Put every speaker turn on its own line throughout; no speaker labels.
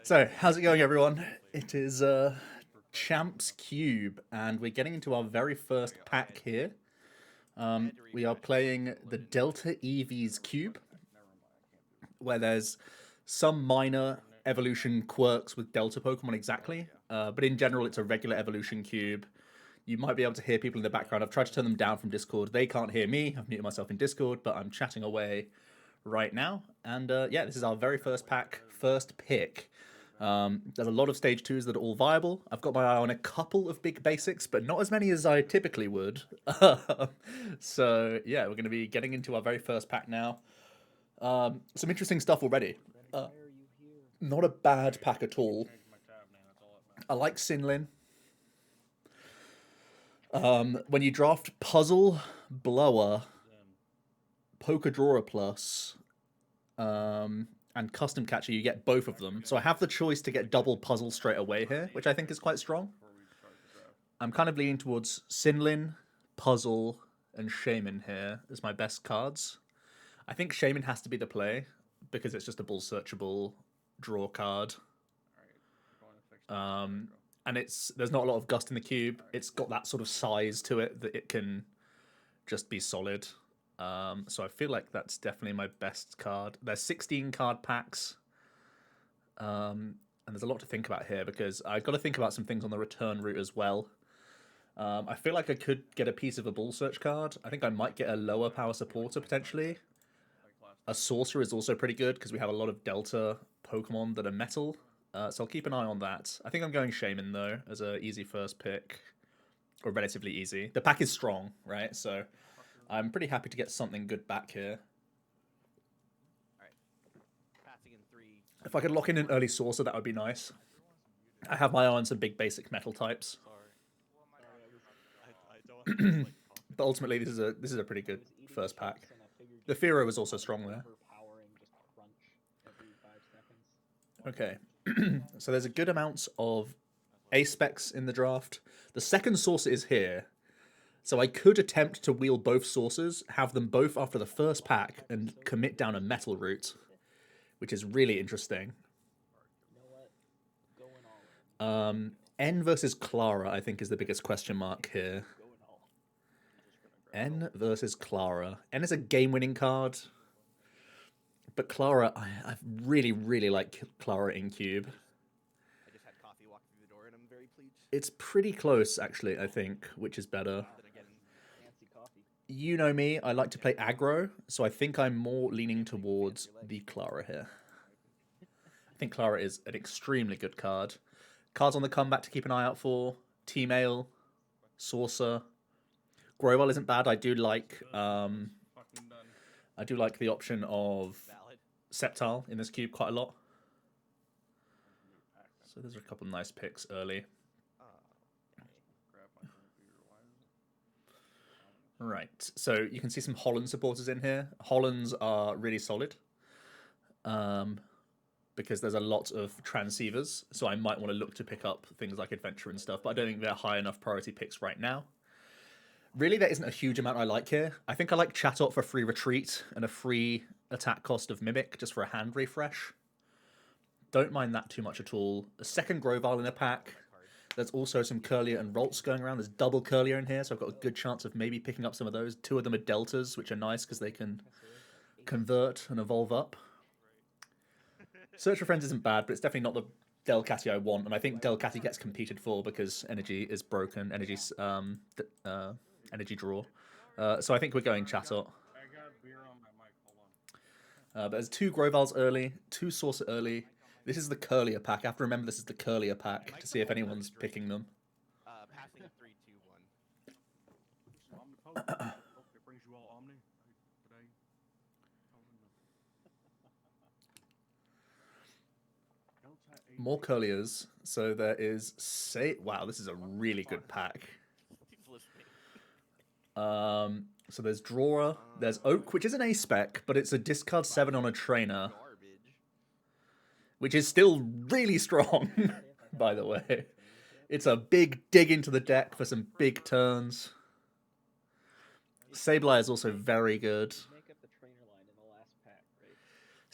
So, how's it going, everyone? It is Champs Cube, and we're getting into our very first pack here. We are playing the Delta EV's Cube, where there's some minor evolution quirks with Delta Pokemon exactly, but in general, it's a regular evolution cube. You might be able to hear people in the background. I've tried to turn them down from Discord. They can't hear me. I've muted myself in Discord, but I'm chatting away right now. And yeah, this is our very first pack, first pick. There's a lot of stage twos that are all viable. I've got my eye on a couple of big basics, but not as many as I typically would. So yeah, we're going to be getting into our very first pack now. Some interesting stuff already. Not a bad pack at all. I like Sinlin. When you draft Puzzle, Blower, Poker Drawer Plus, and Custom Catcher, you get both of them. So I have the choice to get double Puzzle straight away here, which I think is quite strong. I'm kind of leaning towards Sinlin, Puzzle, and Shaman here as my best cards. I think Shaman has to be the play because it's just a bull searchable draw card. And there's not a lot of gust in the cube. It's got that sort of size to it that it can just be solid. So I feel like that's definitely my best card. There's 16 card packs. And there's a lot to think about here because I've got to think about some things on the return route as well. I feel like I could get a piece of a bull search card. I think I might get a lower power supporter potentially. A sorcerer is also pretty good because we have a lot of Delta Pokemon that are metal. So I'll keep an eye on that. I think I'm going Shaman though as an easy first pick. Or relatively easy. The pack is strong, right? So I'm pretty happy to get something good back here. If I could lock in an early Sorcerer, that would be nice. I have my eye on some big basic metal types. But ultimately, this is a pretty good first pack. The Firo was also strong there. Okay, so there's a good amount of A-specs in the draft. The second Sorcerer is here. So I could attempt to wheel both sources, have them both after the first pack, and commit down a metal route, which is really interesting. N versus Clara, I think, is the biggest question mark here. N versus Clara. N is a game-winning card, but Clara, I really, really like Clara in Cube. It's pretty close, actually, I think, which is better. You know me, I like to play aggro, so I think I'm more leaning towards the Clara here. I think Clara is an extremely good card. Cards on the comeback to keep an eye out for. T-Mail, Saucer. Grovyle isn't bad. I do like the option of Sceptile in this cube quite a lot. So there's a couple of nice picks early. Right, so you can see some Holland supporters in here. Hollands are really solid because there's a lot of transceivers, so I might want to look to pick up things like Adventure and stuff, but I don't think they're high enough priority picks right now. Really, there isn't a huge amount I like here. I think I like Chatot for free retreat and a free attack cost of Mimic just for a hand refresh. Don't mind that too much at all. A second Grovyle in a pack. There's also some Curlier and Rolts going around. There's double Curlier in here, so I've got a good chance of maybe picking up some of those. Two of them are Deltas, which are nice because they can convert and evolve up. Search for Friends isn't bad, but it's definitely not the Delcatty I want, and I think Delcatty gets competed for because energy is broken, energy draw. So I think we're going Chatot. But there's two Grovyles early, two Saucer early. This is the Curlier pack. I have to remember this is the Curlier pack to see if anyone's picking them.
Passing a 3, 2, 1.
More Curliers. So there is wow, this is a really good pack. So there's Drawer, there's Oak, which is an A-spec, but it's a discard 7 on a trainer. Which is still really strong, by the way. It's a big dig into the deck for some big turns. Sableye is also very good.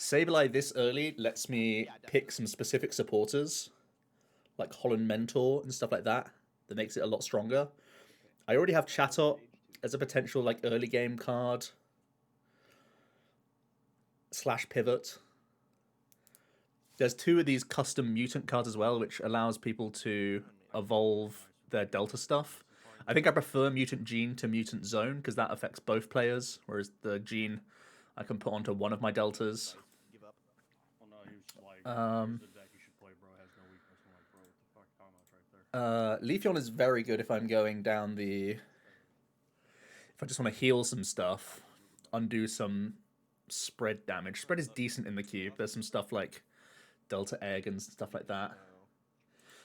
Sableye this early lets me pick some specific supporters, like Holland Mentor and stuff like that, that makes it a lot stronger. I already have Chatot as a potential like early game card / pivot. There's 2 of these custom mutant cards as well, which allows people to evolve their Delta stuff. I think I prefer Mutant Gene to Mutant Zone because that affects both players, whereas the Gene I can put onto one of my Deltas.
Give up.
Well, no, he was like, here's the deck you should play, bro. Has no weakness. I'm like, bro, what the fuck? How much right there?
Leafeon is very good if I'm going down the... If I just want to heal some stuff, undo some spread damage. Spread is decent in the cube. There's some stuff like Delta Egg and stuff like that.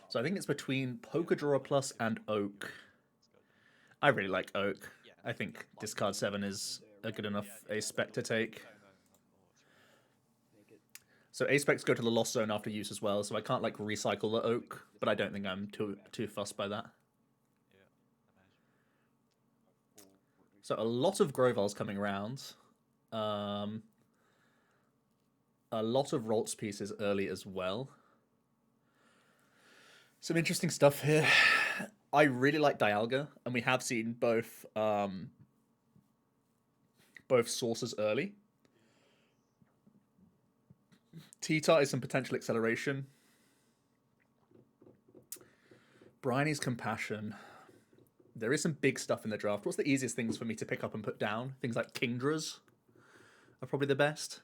So I think it's between Poker Drawer Plus and Oak. I really like Oak. I think Discard 7 is a good enough A-Spec to take. So A-Specs go to the Lost Zone after use as well, so I can't like recycle the Oak, but I don't think I'm too fussed by that. So a lot of Groval's coming around. A lot of Ralts pieces early as well. Some interesting stuff here. I really like Dialga, and we have seen both sources early. T-Tar is some potential acceleration. Bryony's Compassion. There is some big stuff in the draft. What's the easiest things for me to pick up and put down? Things like Kingdras are probably the best.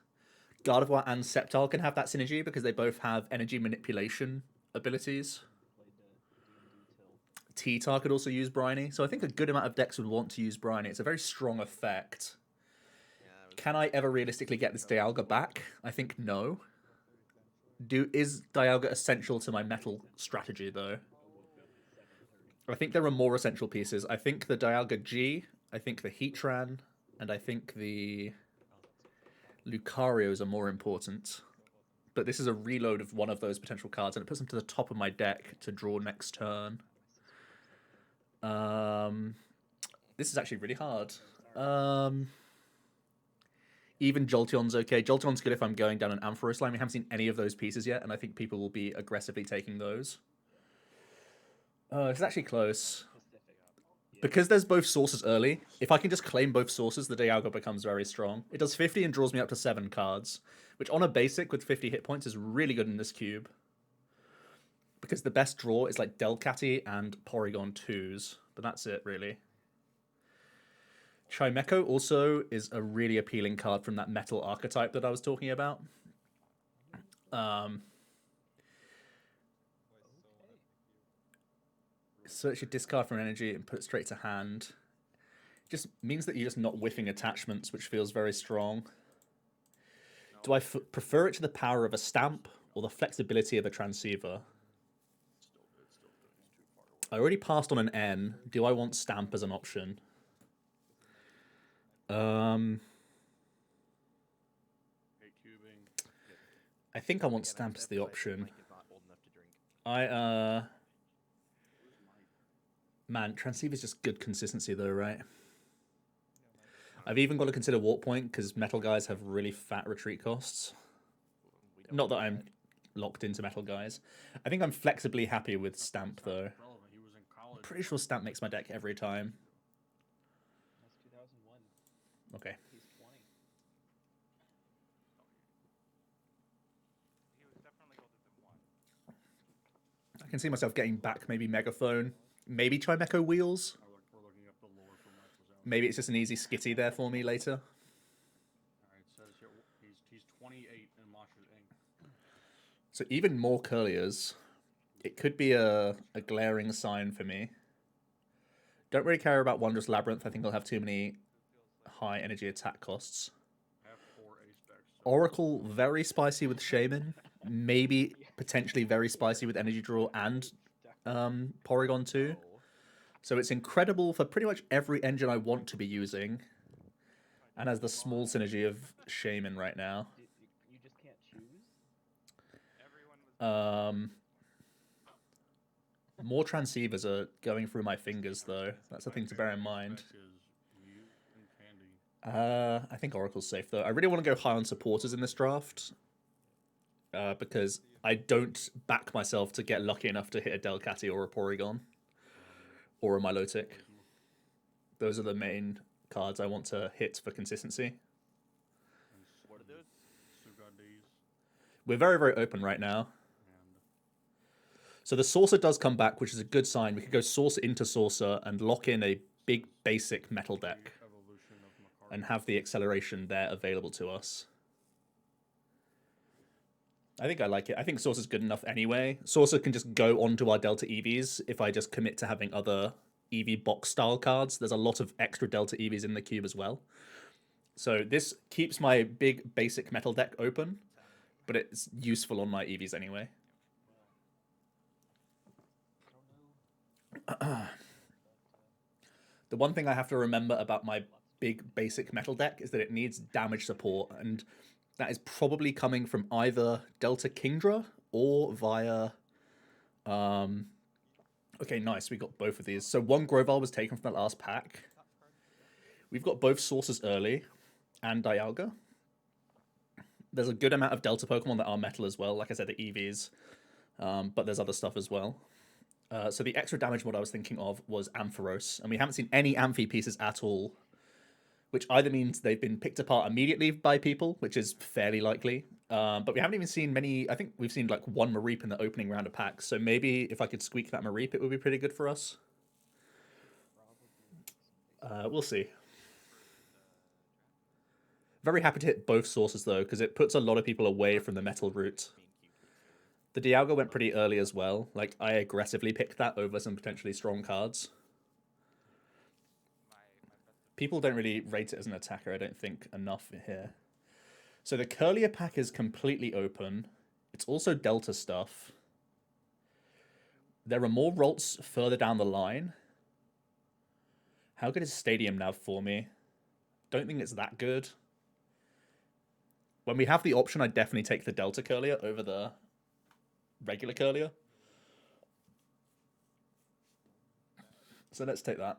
Gardevoir and Sceptile can have that synergy because they both have energy manipulation abilities. T-Tar could also use Bryony, so I think a good amount of decks would want to use Bryony. It's a very strong effect. Can I ever realistically get this Dialga back? I think no. Is Dialga essential to my metal strategy, though? I think there are more essential pieces. I think the Dialga G, I think the Heatran, and I think the Lucarios are more important. But this is a reload of one of those potential cards, and it puts them to the top of my deck to draw next turn. This is actually really hard. Even Jolteon's okay. Jolteon's good if I'm going down an Ampharos line. We haven't seen any of those pieces yet, and I think people will be aggressively taking those. It's actually close. Because there's both sources early, if I can just claim both sources, the Dialga becomes very strong. It does 50 and draws me up to 7 cards, which on a basic with 50 hit points is really good in this cube. Because the best draw is like Delcatty and Porygon 2s, but that's it, really. Chimecho also is a really appealing card from that metal archetype that I was talking about. Search your discard for an energy and put it straight to hand. Just means that you're just not whiffing attachments, which feels very strong. Do I prefer it to the power of a stamp or the flexibility of a transceiver? I already passed on an N. Do I want stamp as an option? I think I want stamp as the option. Man, transceiver's just good consistency though, right? I've even got to consider Warp Point because metal guys have really fat retreat costs. Not that I'm locked into metal guys. I think I'm flexibly happy with stamp though. I'm pretty sure stamp makes my deck every time.
That's 2001.
Okay.
He's 20.
He was definitely older than 1.
I can see myself getting back maybe Megaphone, maybe Chimecho Wheels. Maybe it's just an easy skitty there for me later.
Alright, says here he's 28 in Monsters Inc.
So even more Curliers. It could be a glaring sign for me. Don't really care about Wondrous Labyrinth. I think I'll have too many high energy attack costs.
I have 4 A-specs. So
Oracle, very spicy with Shaman. Maybe potentially very spicy with Energy Draw and Porygon 2. So it's incredible for pretty much every engine I want to be using. And has the small synergy of Shaman right now.
You just can't choose?
More transceivers are going through my fingers, though. That's a thing to bear in mind. I think Oracle's safe though. I really want to go high on supporters in this draft because I don't back myself to get lucky enough to hit a Delcatty or a Porygon or a Milotic. Those are the main cards I want to hit for consistency.
What are those?
Sugandis.
We're very, very open right now.
And
So the Saucer does come back, which is a good sign. We could go Saucer into Saucer and lock in a big basic metal
the
deck
evolution of Macari.
and have the acceleration there available to us. I think I like it. I think Saucer's good enough anyway. Saucer can just go onto our Delta EVs if I just commit to having other EV box style cards. There's a lot of extra Delta EVs in the cube as well. So this keeps my big basic metal deck open, but it's useful on my EVs anyway. The one thing I have to remember about my big basic metal deck is that it needs damage support, and that is probably coming from either Delta Kingdra or via... Okay, nice. We got both of these. So one Grovyle was taken from the last pack. We've got both sources early and Dialga. There's a good amount of Delta Pokemon that are metal as well. Like I said, the EVs. But there's other stuff as well. So the extra damage mod I was thinking of was Ampharos. And we haven't seen any Amphi pieces at all, which either means they've been picked apart immediately by people, which is fairly likely. But we haven't even seen many. I think we've seen like one Mareep in the opening round of packs. So maybe if I could squeak that Mareep, it would be pretty good for us. We'll see. Very happy to hit both sources though, because it puts a lot of people away from the metal route. The Dialga went pretty early as well. Like, I aggressively picked that over some potentially strong cards. People don't really rate it as an attacker, I don't think, enough here. So the Curlier pack is completely open. It's also Delta stuff. There are more Rolts further down the line. How good is Stadium Nav for me? Don't think it's that good. When we have the option, I definitely take the Delta Curlier over the regular Curlier. So let's take that.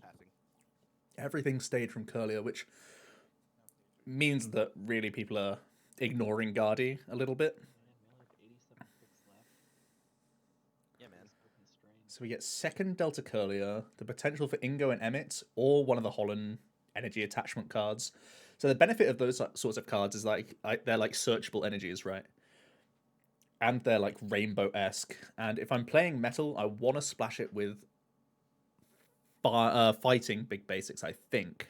Passing.
Everything stayed from Curlier, which means that really people are ignoring Guardy a little bit.
Man, we only have 87 picks left.
Yeah, man.
This open strain.
So we get second Delta Curlier, the potential for Ingo and Emmett, or one of the Holland energy attachment cards. So the benefit of those sorts of cards is like they're like searchable energies, right? And they're like rainbow-esque. And if I'm playing metal, I want to splash it with fighting big basics, I think.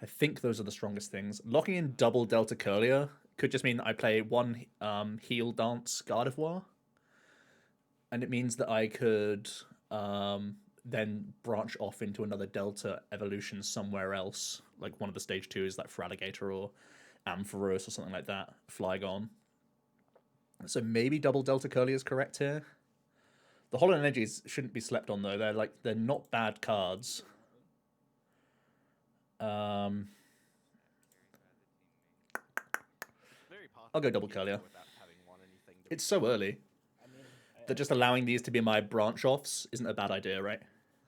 I think those are the strongest things. Locking in double Delta Curlier could just mean that I play one Heal Dance Gardevoir. And it means that I could then branch off into another Delta evolution somewhere else. Like one of the stage 2s, like Feraligatr or Ampharos or something like that. Flygon. So maybe double Delta Curlier is correct here. The Hollow Energies shouldn't be slept on though. They're not bad cards.
Very
I'll go
possible
double
to
Curlier.
without having won anything to
It's so early
I mean,
that just allowing these to be my branch offs isn't a bad idea, right?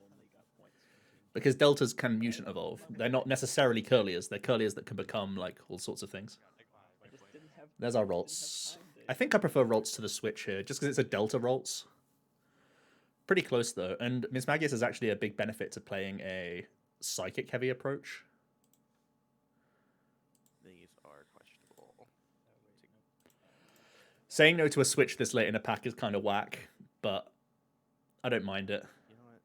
only got points from team.
Because Deltas can mutant evolve. They're not necessarily Curliers. They're Curliers that can become like all sorts of things.
I just didn't have.
There's our
didn't have
Rolts.
time to-
I think I prefer Rolts to the Switch here, just because it's a Delta Rolts. Pretty close though, and Miss Magius is actually a big benefit to playing a psychic heavy approach.
These are questionable.
Saying no to a Switch this late in a pack is kind of whack, but I don't mind it.
You know what?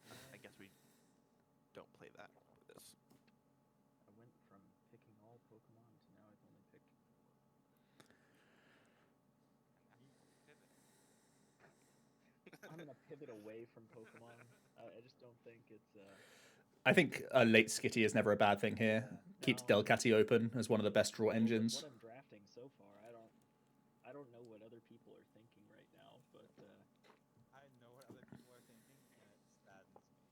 Yeah, I guess we don't play that with this.
I went from picking all Pokemon to now I've only picked. I'm gonna pivot away from Pokemon. I just don't think it's.
I think a late Skitty is never a bad thing here. Keeps
No.
Delcatty open as one of the best draw
Well, with
engines.
What I'm drafting so far, I don't know what other people are thinking right now, but
I know what other people are thinking, and it saddens me.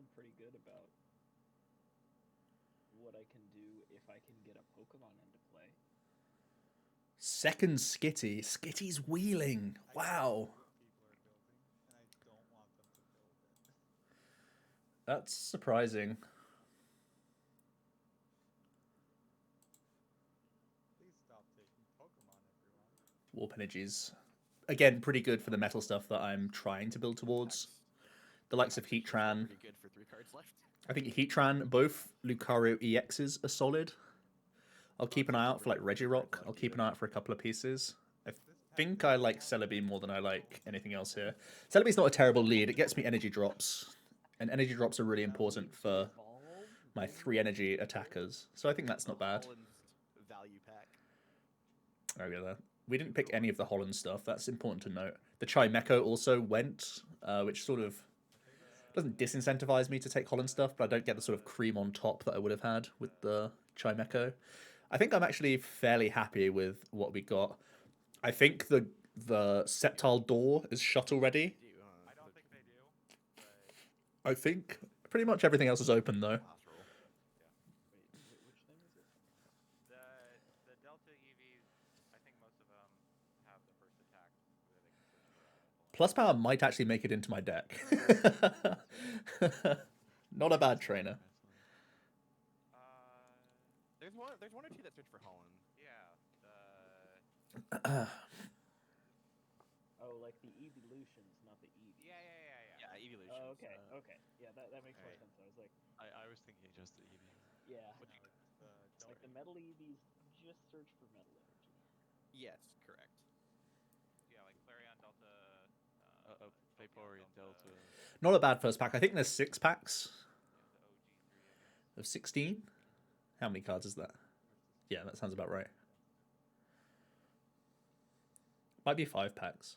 feeling pretty good about what I can do if I can get a Pokemon into play.
Second Skitty. Skitty's wheeling.
I
Wow.
know what people are building, and I don't want them to build it.
That's surprising.
Please stop taking Pokemon, everyone.
Warp Energies. Again, pretty good for the metal stuff that I'm trying to build towards. The likes of Heatran.
Pretty good for 3 cards left.
I think Heatran, both Lucario EXs are solid. I'll keep an eye out for like Regirock. I'll keep an eye out for a couple of pieces. I think I like Celebi more than I like anything else here. Celebi's not a terrible lead. It gets me energy drops. And energy drops are really important for my 3 energy attackers. So I think that's not bad.
Holland's value pack.
Oh yeah, we didn't pick any of the Holland stuff. That's important to note. The Chimecho also went, which sort of doesn't disincentivize me to take Holland stuff, but I don't get the sort of cream on top that I would have had with the Chimecho. I think I'm actually fairly happy with what we got. I think the Sceptile door is shut already.
I don't think they do, but
I think pretty much everything else is open though.
Last roll.
Wait, which thing is it?
the Delta EVs, I think most of them have the first attack where they can search for Holland.
Plus power might actually make it into my deck. Not a bad trainer.
There's one or two that search for Holland.
Yeah,
Oh, like the evolutions, not the Eevees.
yeah.
Yeah, evolutions.
Oh, okay, okay. Yeah, that makes more
Alright.
sense. I was like,
I was thinking just the EV.
yeah.
No, it's the
It's like the metal Eevees just search for metal energy.
Yes, correct.
Yeah, like Flareon Delta.
Vaporeon Delta.
Not a bad first pack. I think there's 6 packs
The OG3, I guess.
of 16. How many cards is that? Yeah, that sounds about right. Might be 5 packs.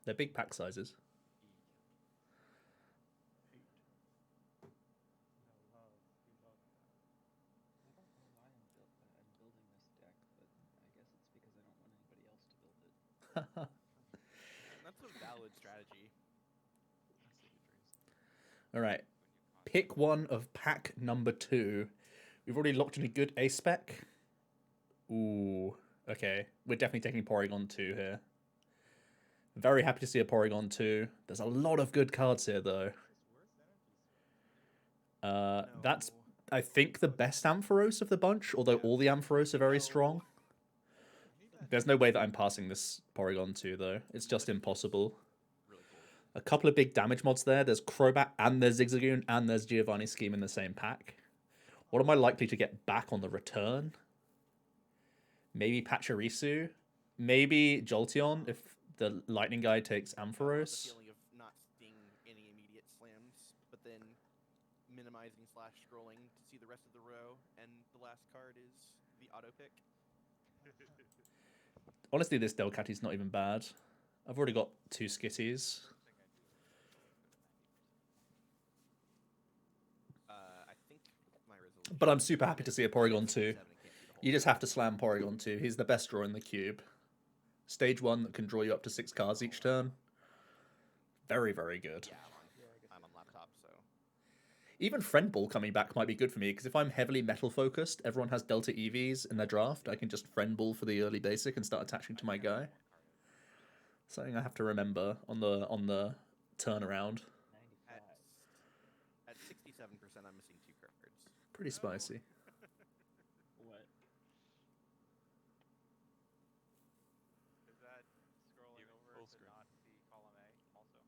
They're big pack sizes.
I don't know why I'm building this deck, but I guess it's because I don't want anybody else to build it.
That's a valid strategy.
That's a good reason.
All right. Pick one of pack number 2. We've already locked in a good ace spec. Ooh. Okay. We're definitely taking Porygon 2 here. Very happy to see a Porygon 2. There's a lot of good cards here, though. That's, I think, the best Ampharos of the bunch, although all the Ampharos are very strong. There's no way that I'm passing this Porygon 2, though. It's just impossible.
Really cool.
A couple of big damage mods there. There's Crobat and there's Zigzagoon and there's Giovanni Scheme in the same pack. What am I likely to get back on the return? Maybe Pachirisu? Maybe Jolteon if the Lightning guy takes
The
Ampharos?
feeling of not seeing any immediate slams, but then minimizing / scrolling to see the rest of the row, and the last card is the auto pick.
Honestly, this Delcatty's not even bad. I've already got 2 Skitties.
I think my resolution.
But I'm super happy to see a Porygon 2.
7 and can't see the whole
You just have to slam Porygon 2. He's the best draw in the cube. Stage 1 that can draw you up to 6 cards each turn. Very, very good.
Yeah, I'm on laptop, so.
Even Friend Ball coming back might be good for me, because if I'm heavily metal focused, everyone has Delta EVs in their draft, I can just Friend Ball for the early basic and start attaching to my guy. Something I have to remember on the turnaround.
95.
At 67%, I'm missing 2 cards.
Pretty spicy.
What?
Is that scrolling over
full
to
screen.
not see column A also?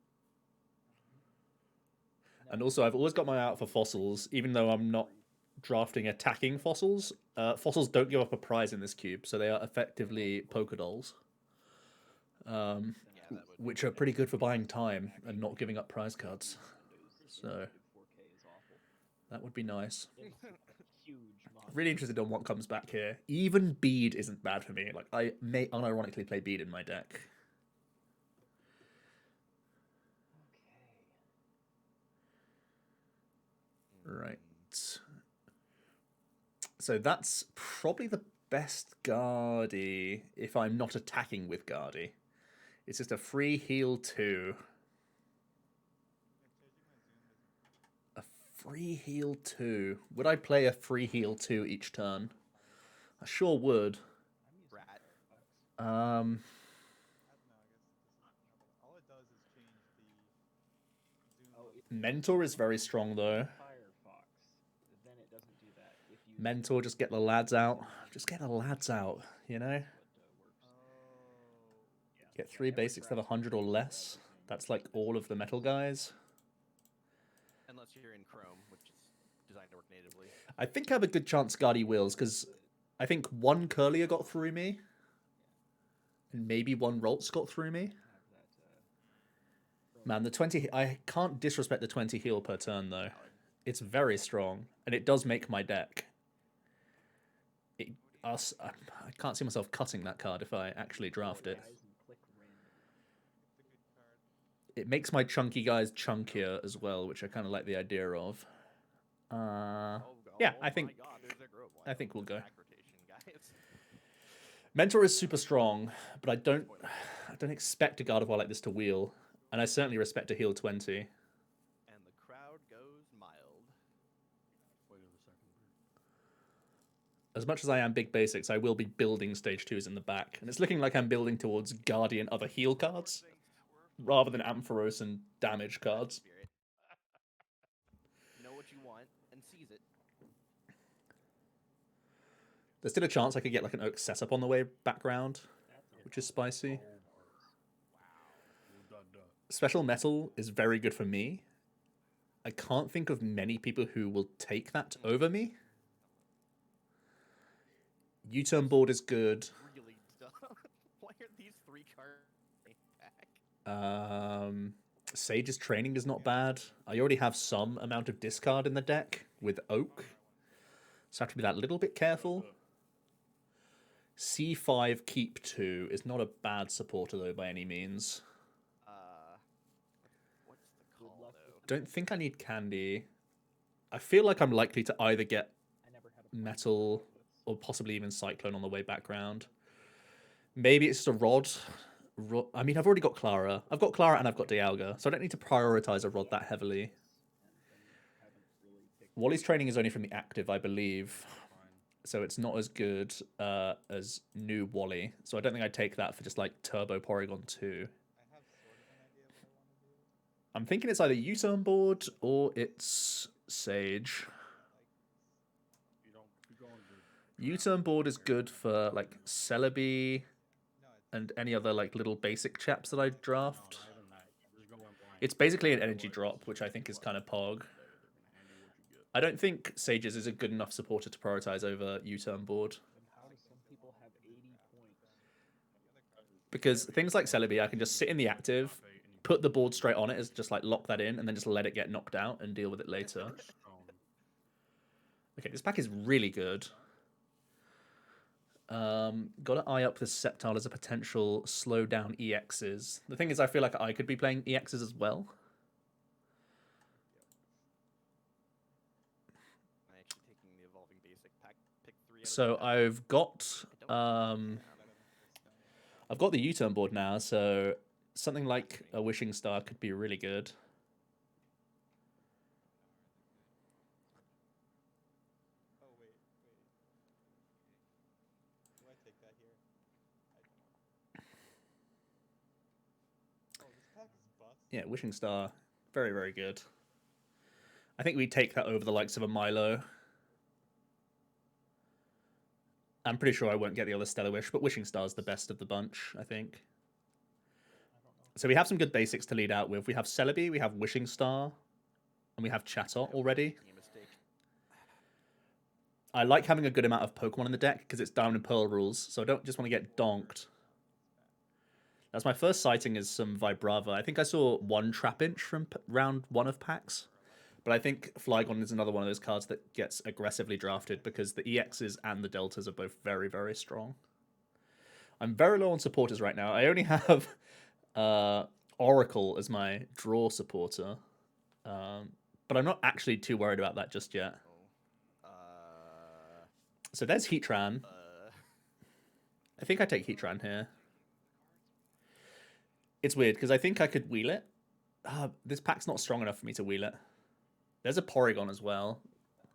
And also, I've always got my eye out for fossils, even though I'm not drafting attacking fossils. Fossils don't give up a prize in this cube, so they are effectively Pokedolls.
Yeah, that would.
Which are pretty good for buying time and not giving up prize cards. So
4K is awful.
that would be nice.
It's a huge monster.
Really interested on what comes back here. Even Bead isn't bad for me. Like, I may unironically play Bead in my deck. Right. So that's probably the best Guardy if I'm not attacking with Guardy. It's just a free heal 2. A Free heal 2. Would I play a free heal 2 each turn? I sure would.
I'm using
Rat.
Firefox.
Um,
I don't know. I guess this is all it does is change the zoom.
Oh,
of
if
the-
Mentor is very strong though.
Firefox, then it doesn't do that. If you
Mentor, just get the lads out. Just get the lads out, you know?
what works.
Oh.
Yeah.
Get 3 basics that have 100 or less. That's like all of the metal guys.
Unless you're in Chrome, which is designed to work natively.
I think I have a good chance Guardy Wheels, because I think one Curlier got through me. And maybe one Roltz got through me.
Have that,
Man, the 20... I can't disrespect the 20 heal per turn, though. It's very strong, and it does make my deck. I can't see myself cutting that card if I actually draft it.
Guys and click randomly.
It's a good card.
It makes my chunky guys chunkier as well, which I kind of like the idea of. Yeah, I think-
My God, there's a Grove
I think we'll go.
Pack rotation, guys.
Mentor is super strong, but I don't expect a Guard of War like this to wheel, and I certainly respect a heal 20.
And the crowd goes mild.
Wait a second.
As much as I am big basics, I will be building stage 2s in the back, and it's looking like I'm building towards Guardian other heal cards, rather than Ampharos and damage cards.
Spirit. Know what you want and seize it.
There's still a chance I could get like an Oak setup on the way background, which is spicy. Special Metal is very good for me. I can't think of many people who will take that over me. U-turn board is good.
Really dumb. Why are these 3 cards in a pack?
Sage's Training is not bad. I already have some amount of discard in the deck with Oak, so I have to be that little bit careful. C5 Keep 2 is not a bad supporter though by any means.
What's the call
luck
though?
Don't think I need Candy. I feel like I'm likely to either get
I never had a
Metal or possibly even Cyclone on the way background. Maybe it's just a Rod. I mean, I've already got Clara. I've got Clara and I've got Dialga, so I don't need to prioritize a Rod that heavily. Wally's Training is only from the active, I believe, so it's not as good as new Wally. So I don't think I'd take that for just like Turbo Porygon 2.
I have sort of an idea of what I want to do.
I'm thinking it's either U-turn board or it's Sage.
You don't. You go into.
U-turn board is good for like Celebi
No,
and any other like little basic chaps that I draft.
Not even that. You just go in blind.
It's basically an energy drop, which I think is kind of pog.
They're gonna hand you what you get.
I don't think Sages is a good enough supporter to prioritize over U-turn board.
Then how do some people have 80 points?
Because things like Celebi, I can just sit in the active, put the board straight on it, as just like lock that in, and then just let it get knocked out and deal with it later. Okay, this pack is really good. Gotta eye up the Sceptile as a potential slow down EXs. The thing is, I feel like I could be playing EXs as well.
I'm actually taking the evolving basic pack. Pick 3 out of
So
the pack.
I've got
I don't
I've got the U-turn board now, so something like a Wishing Star could be really good.
Oh wait. Do I take that here? Oh, this pack is bust.
Yeah, Wishing Star, very, very good. I think we take that over the likes of a Milo. I'm pretty sure I won't get the other Stellar Wish, but Wishing Star's the best of the bunch, I think. So we have some good basics to lead out with. We have Celebi, we have Wishing Star, and we have Chatot already.
Making a mistake.
I like having a good amount of Pokemon in the deck because it's Diamond and Pearl rules, so I don't just want to get donked. That's my first sighting is some Vibrava. I think I saw one Trapinch from round 1 of packs. But I think Flygon is another one of those cards that gets aggressively drafted because the EXs and the Deltas are both very, very strong. I'm very low on supporters right now. I only have Oracle as my draw supporter. But I'm not actually too worried about that just yet. So there's Heatran. I think I take Heatran here. It's weird because I think I could wheel it. This pack's not strong enough for me to wheel it. There's a Porygon as well.
That one.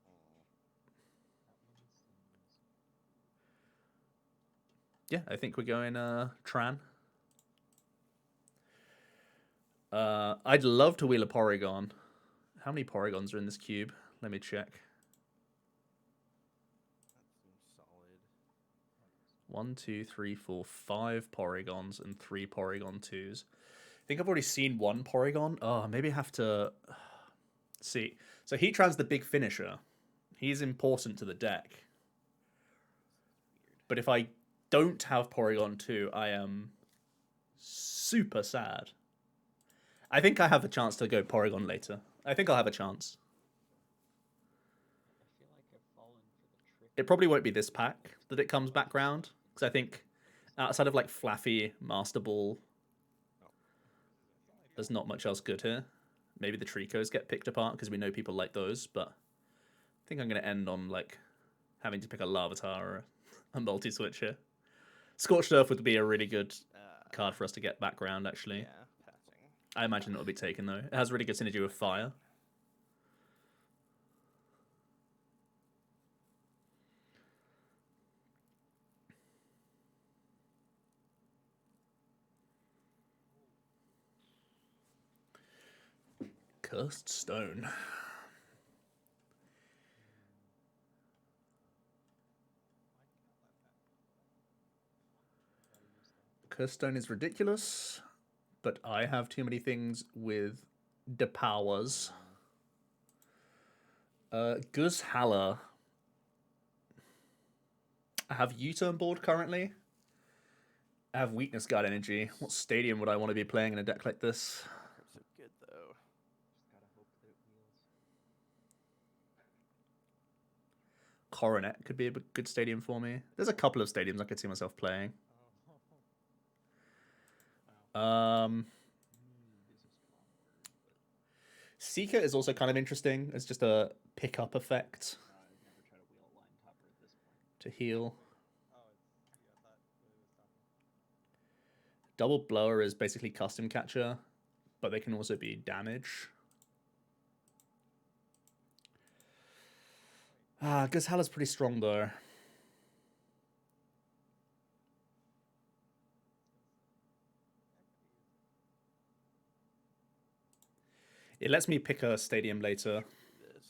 That one seems.
Yeah, I think we're going Tran. I'd love to wheel a Porygon. How many Porygons are in this cube? Let me check.
That seems solid.
1, 2, 3, 4, 5 Porygons and 3 Porygon 2s. I think I've already seen one Porygon. Oh, maybe I have to see. So Heatran's the big finisher. He's important to the deck. But if I don't have Porygon 2, I am super sad. I think I have a chance to go Porygon later. I think I'll have a chance.
I feel like I've fallen for the trick.
It probably won't be this pack that it comes back round. Because I think outside of like Flaffy, Master Ball, there's not much else good here. Maybe the Tricos get picked apart because we know people like those. But I think I'm going to end on like having to pick a Larvitar or a multi-switch here. Scorched Earth would be a really good card for us to get back round, actually.
Yeah, passing.
I imagine it'll be taken, though. It has really good synergy with Fire. Cursed Stone. Cursed Stone is ridiculous, but I have too many things with the powers. Gus Haller. I have U-turn board currently. I have Weakness Guard Energy. What stadium would I want to be playing in a deck like this?
So good though.
Just gotta hope that it wheels.
Coronet could be a good stadium for me. There's a couple of stadiums I could see myself playing. Seeker is also kind of interesting. It's just a pick-up effect
I'd never try to wheel a line topper at this point.
to heal.
Oh, it's yeah, I thought Willie was talking.
Double Blower is basically custom catcher, but they can also be damage. Gus Haller's pretty strong though. It lets me pick a stadium later.
This.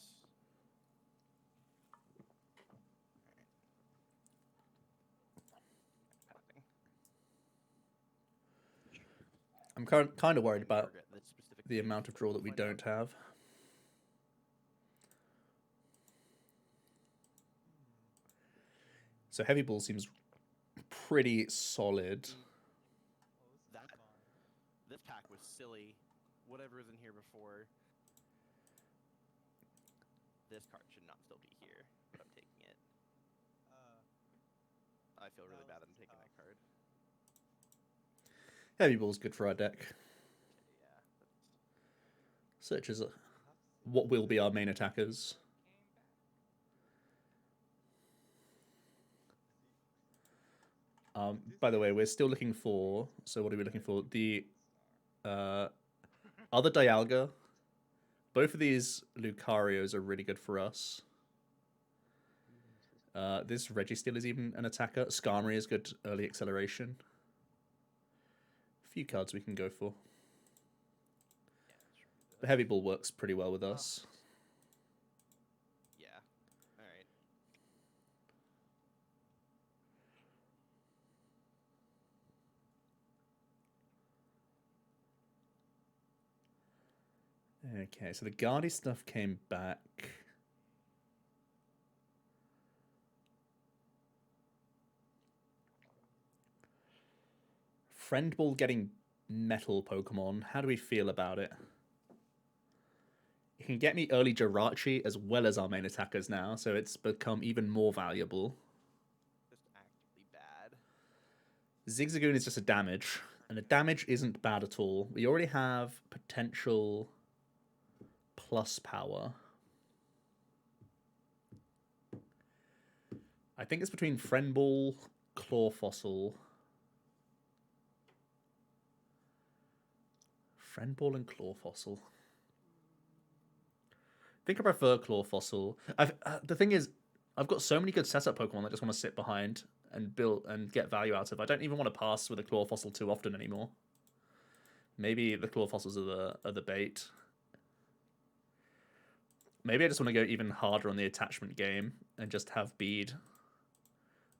Passing.
I'm kind of worried about
Regret this specific
the
cube,
amount of
but
draw
we'll
that we
find out.
don't have. So Heavy Ball seems pretty solid.
That this pack was silly. Whatever is in here before. This card should not still be here, but I'm taking it. I feel really bad that I'm taking that card.
Heavy Ball's good for our deck.
Yeah.
Search is what will be our main attackers. By the way, we're still looking for... So what are we looking for? The other Dialga. Both of these Lucarios are really good for us. This Registeel is even an attacker. Skarmory is good early acceleration. A few cards we can go for. The Heavy Ball works pretty well with us.
Yeah. Alright.
Okay, so the Guardy stuff came back. Friend Ball getting metal Pokemon. How do we feel about it? It can get me early Jirachi as well as our main attackers now, so it's become even more valuable.
Just actively bad.
Zigzagoon is just a damage, and the damage isn't bad at all. We already have potential plus power. I think it's between Friend Ball, Claw Fossil, Friend Ball and Claw Fossil. I think I prefer Claw Fossil. The thing is, I've got so many good setup Pokemon that I just want to sit behind and build and get value out of. I don't even want to pass with a Claw Fossil too often anymore. Maybe the Claw Fossils are the bait. Maybe I just want to go even harder on the attachment game and just have Bead.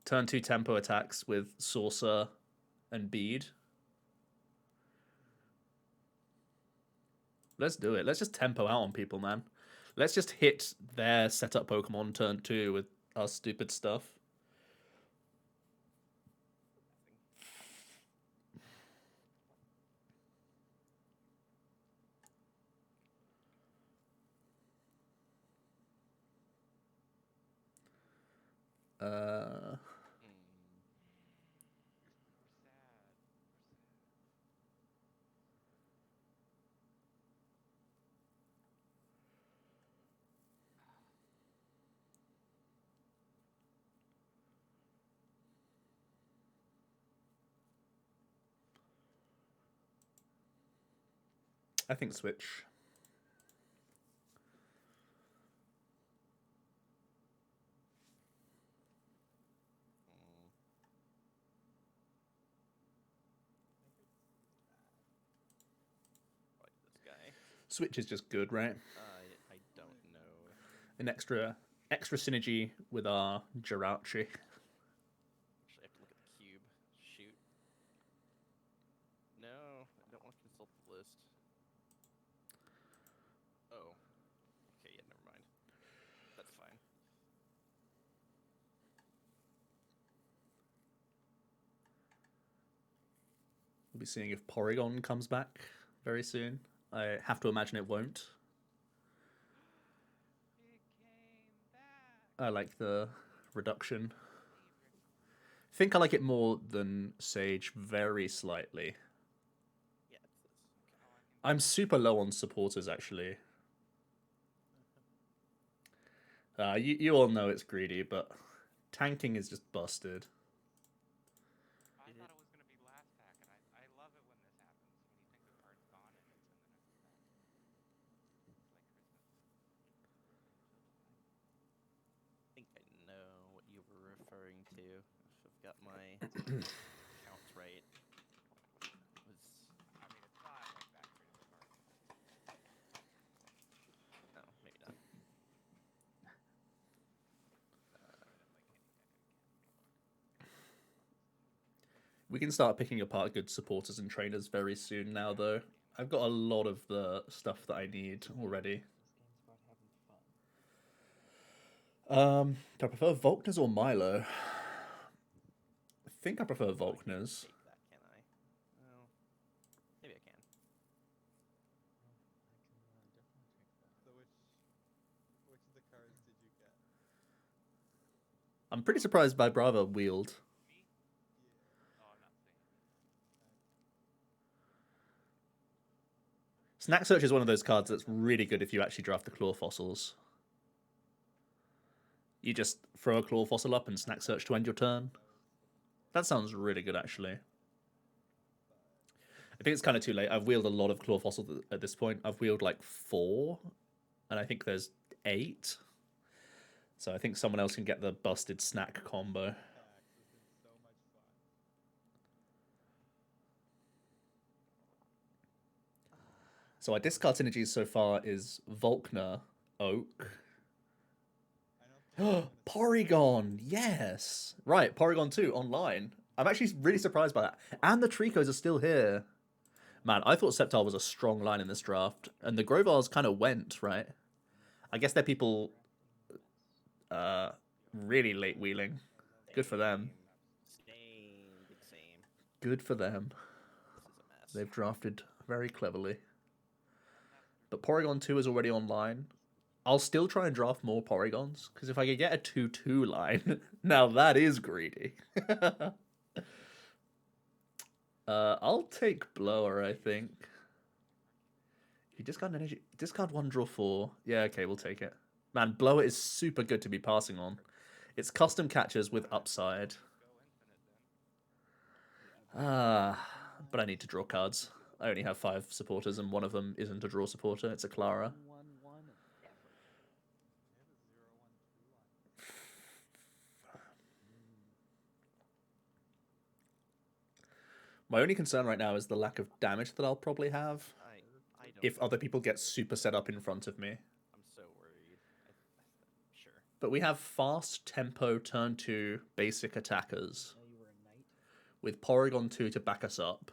Turn 2 tempo attacks with Saucer and Bead. Let's do it. Let's just tempo out on people, man. Let's just hit their setup Pokemon turn 2 with our stupid stuff. I think switch.
Like this guy.
Switch is just good, right?
I don't know.
An extra synergy with our Jirachi.
Actually, I have to look at the cube. Shoot. No, I don't want to consult the list. Oh. Okay, yeah, never mind. That's fine.
We'll be seeing if Porygon comes back very soon. I have to imagine it won't. I like the reduction. I think I like it more than Sage very slightly.
Yeah, it's this. Okay.
I'm super low on supporters, actually. You all know it's greedy, but tanking is just busted.
I thought it was going to be last pack, and I love it when this happens. When you think the card's gone and it's in the next pack. It's like Christmas.
I think I know what you were referring to. If I've got my counts right.
I mean, it's not like that critical card.
No, maybe not.
We can start picking apart good supporters and trainers very soon now, though. I've got a lot of the stuff that I need already.
This game's about having fun.
Do I prefer Volkners or Milo? I think I prefer Volkners.
Take that, can I? Well, maybe I can.
I can definitely take that.
So which of the cards did you get?
I'm pretty surprised by Brava wield.
Me?
Yeah.
Oh, I'm not seeing it.
Snack Search is one of those cards that's really good if you actually draft the Claw Fossils. You just throw a Claw Fossil up and Snack Search to end your turn. That sounds really good, actually. I think it's kind of too late. I've wheeled a lot of Claw Fossils at this point. I've wheeled like 4, and I think there's 8. So I think someone else can get the busted snack combo.
Packs has been so much fun.
So our discard synergies so far is Volkner, Oak.
I don't think
Porygon, yes. Right, Porygon 2 online. I'm actually really surprised by that. And the Tricos are still here. Man, I thought Sceptile was a strong line in this draft. And the Grovars kind of went, right? I guess they're people really late wheeling. Good for them.
Same, big same.
Good for them.
This is a mess.
They've drafted very cleverly. But Porygon 2 is already online. I'll still try and draft more Porygons, because if I could get a 2-2 line, now that is greedy. I'll take Blower, I think. You discard an energy. Discard 1, draw 4. Yeah, okay, we'll take it. Man, Blower is super good to be passing on. It's custom catchers with upside.
Go infinite then.
But I need to draw cards. I only have 5 supporters, and one of them isn't a draw supporter. It's a Clara.
1-1 ever.
They have a 0-1-2 line.
My only concern right now is the lack of damage that I'll probably have
I don't
if
know.
other people get super set up in front of me.
I'm so worried. Sure.
But we have fast tempo turn 2 basic attackers
Know you were a knight,
with Porygon 2 to back us up.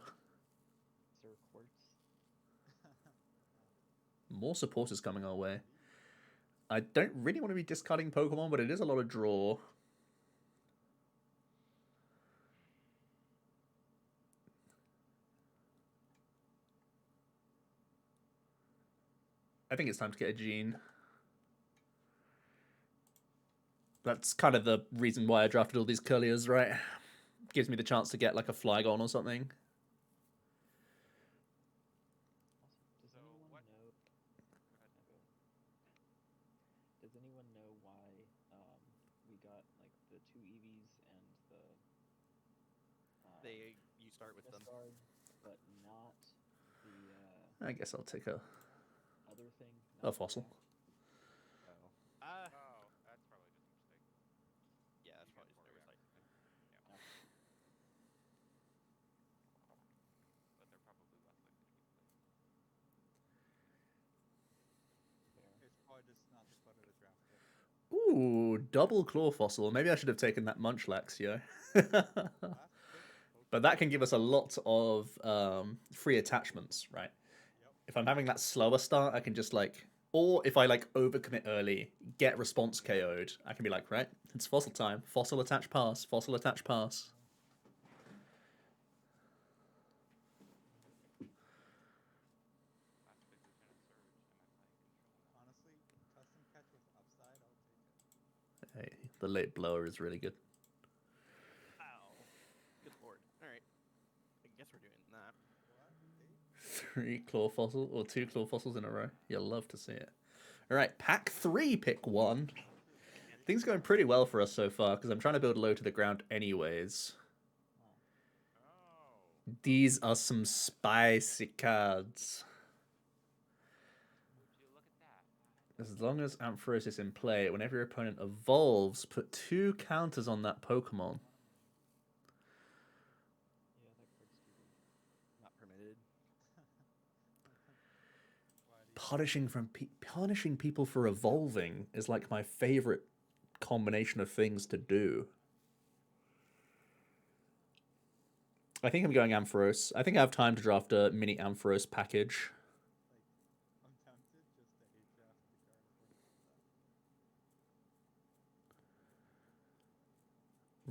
Sir Quartz.
More supporters coming our way. I don't really want to be discarding Pokemon, but it is a lot of draw. I think it's time to get a Gene. That's kind of the reason why I drafted all these Curliers, right? Gives me the chance to get like a Flygon or something.
Does
So
anyone
what-
know? Does anyone know why we got like the 2 EVs and the
You start with them.
Discard, but not the
I guess I'll take a
other thing?
A fossil.
Oh.
Oh, that's probably just a mistake.
Yeah, that's
You
probably
get
just
four
oversight.
reactions. But they're probably less likely to be played.
It's probably just not the clutter to draft it.
Ooh, double claw fossil. Maybe I should have taken that Munchlax, yo.
Last pick,
But that can give us a lot of free attachments, right?
Yep.
If I'm having that slower start, I can just like, or if I like overcommit early, get response KO'd, I can be like, right, it's fossil time. Fossil attach pass. Fossil attach pass.
Last big Lieutenant Surge. Am I playing control now?
Honestly, custom catch with upside, I'll take it.
Hey, the late blower is really good.
Ow. Good lord. Alright. I guess we're doing that.
What?
3 claw fossil or 2 claw fossils in a row. You'll love to see it. All right, pack 3, pick 1. Things going pretty well for us so far because I'm trying to build low to the ground anyways.
Oh.
These are some spicy cards.
Would you look at that?
As long as Ampharos is in play, whenever your opponent evolves, put 2 counters on that Pokemon.
Yeah, that card's too good.
Not permitted.
Why do you
Punishing people for evolving is like my favorite combination of things to do. I think I'm going Ampharos. I think I have time to draft a mini Ampharos package.
I'm tempted just to hate draft the card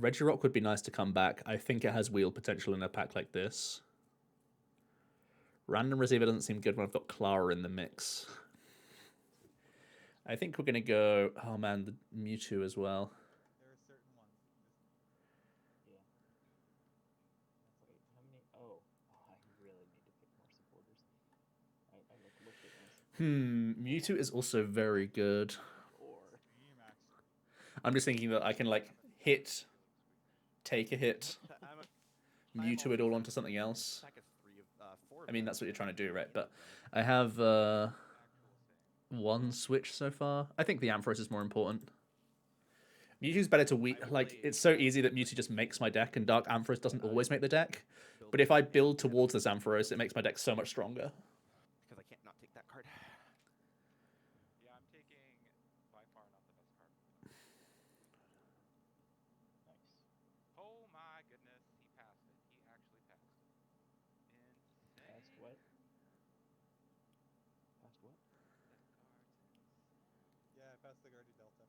if we're that.
Regirock would be nice to come back. I think it has wheel potential in a pack like this. Random Receiver doesn't seem good when I've got Clara in the mix. I think we're going to go... Oh, man, the Mewtwo as well.
There are certain ones.
Yeah. That's like, how many? Oh, I really need to pick more supporters. I like looked at my supporters.
Mewtwo is also very good.
Or
Max.
I'm just thinking that I can, like, hit, take a hit, Mewtwo it all onto something else.
Pack of 3 of 4.
I mean, that's what you're trying to do, right? But I have 1 switch so far. I think the Ampharos is more important. Mewtwo's better to like, it's so easy that Mewtwo just makes my deck, and Dark Ampharos doesn't always make the deck. But if I build towards this Ampharos, it makes my deck so much stronger.
Because I can't not take that card.
Yeah, I'm taking by far not the best card.
nice.
Oh my goodness, he passed it. He actually passed it. Insane.
Past what? Past what?
This card's insane.
Yeah, I passed the Guardian Delta.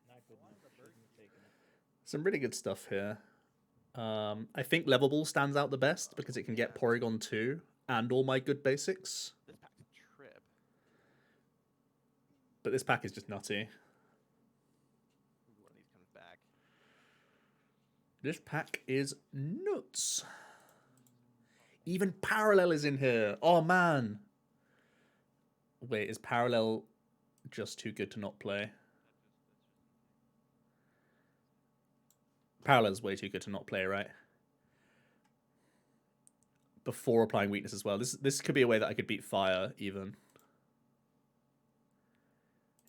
Not good
wanted
enough.
the bird
Shouldn't have taken it.
Some really good stuff here. I think Level Ball stands out the best because it can get Porygon 2 and all my good basics.
This pack's a trip.
But this pack is just nutty.
Ooh, one of these comes back.
This pack is nuts. Even Parallel is in here. Oh, man. Wait, is Parallel just too good to not play? Parallel's way too good to not play, right? Before applying weakness as well. This could be a way that I could beat fire, even.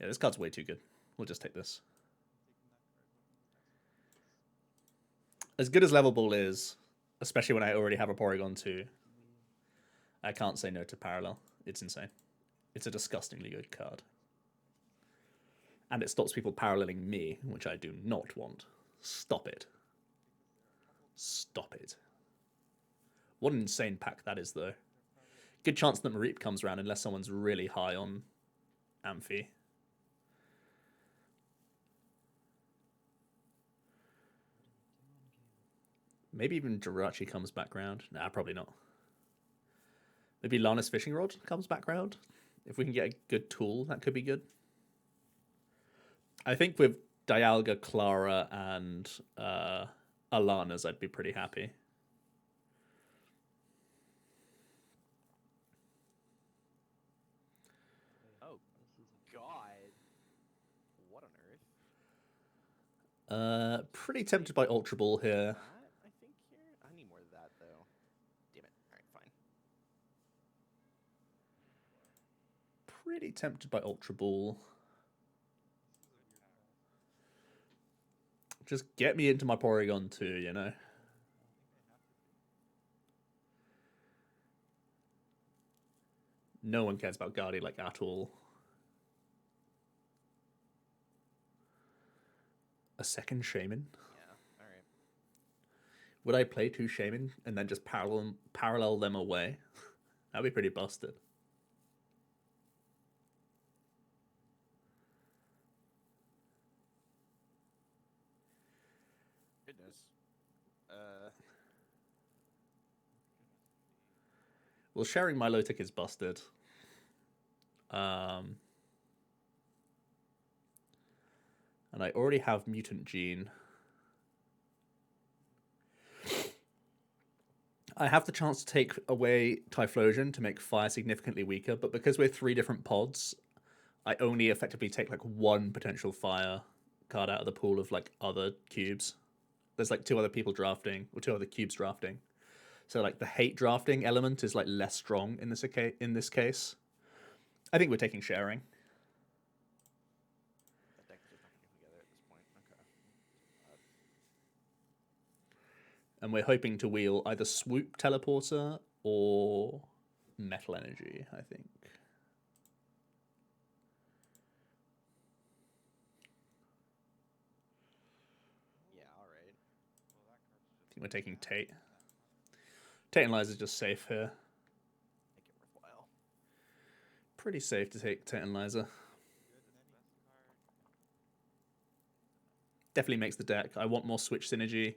Yeah, this card's way too good. We'll just take this. As good as Level Ball is, especially when I already have a Porygon 2, I can't say no to Parallel. It's insane. It's a disgustingly good card. And it stops people paralleling me, which I do not want. Stop it. Stop it. What an insane pack that is, though. Good chance that Mareep comes around unless someone's really high on Amphi. Maybe even Jirachi comes back round. Nah, probably not. Maybe Lana's Fishing Rod comes back round. If we can get a good tool, that could be good. I think with Dialga, Clara, and Alana's, I'd be pretty happy.
Oh, God. What on earth?
Pretty tempted by Ultra Ball here.
That, I think, here? I need more of that, though. Damn it. Alright, fine.
Pretty tempted by Ultra Ball. Just get me into my Porygon 2, you know? No one cares about Guardian, like, at all. A second Shaman?
Yeah, alright.
Would I play 2 Shaman and then just parallel them away? That'd be pretty busted.
Goodness.
Well, sharing Milotic is busted. And I already have Mutant Gene. I have the chance to take away Typhlosion to make Fire significantly weaker, but because we're 3 different pods, I only effectively take like 1 potential Fire card out of the pool of like other cubes. There's like 2 other people drafting, or 2 other cubes drafting. So like the hate drafting element is like less strong in this case. I think we're taking sharing.
That deck is just not going to come together at this point. Okay.
And we're hoping to wheel either Swoop Teleporter or Metal Energy, I think.
Yeah, alright.
I think we're taking Tate. Tate and Liza's just safe here.
Make it worthwhile.
Pretty safe to take Tate and Liza. Definitely makes the deck. I want more Switch synergy.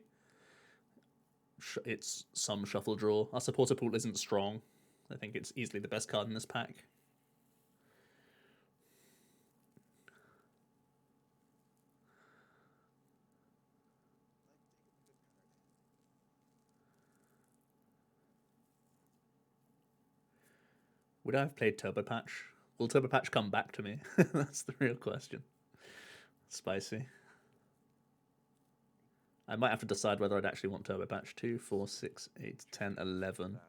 It's some shuffle draw. Our supporter pool isn't strong. I think it's easily the best card in this pack. Would I have played Turbo Patch? Will Turbo Patch come back to me? That's the real question. Spicy. I might have to decide whether I'd actually want Turbo Patch. 2, 4, 6, 8, 10, 11.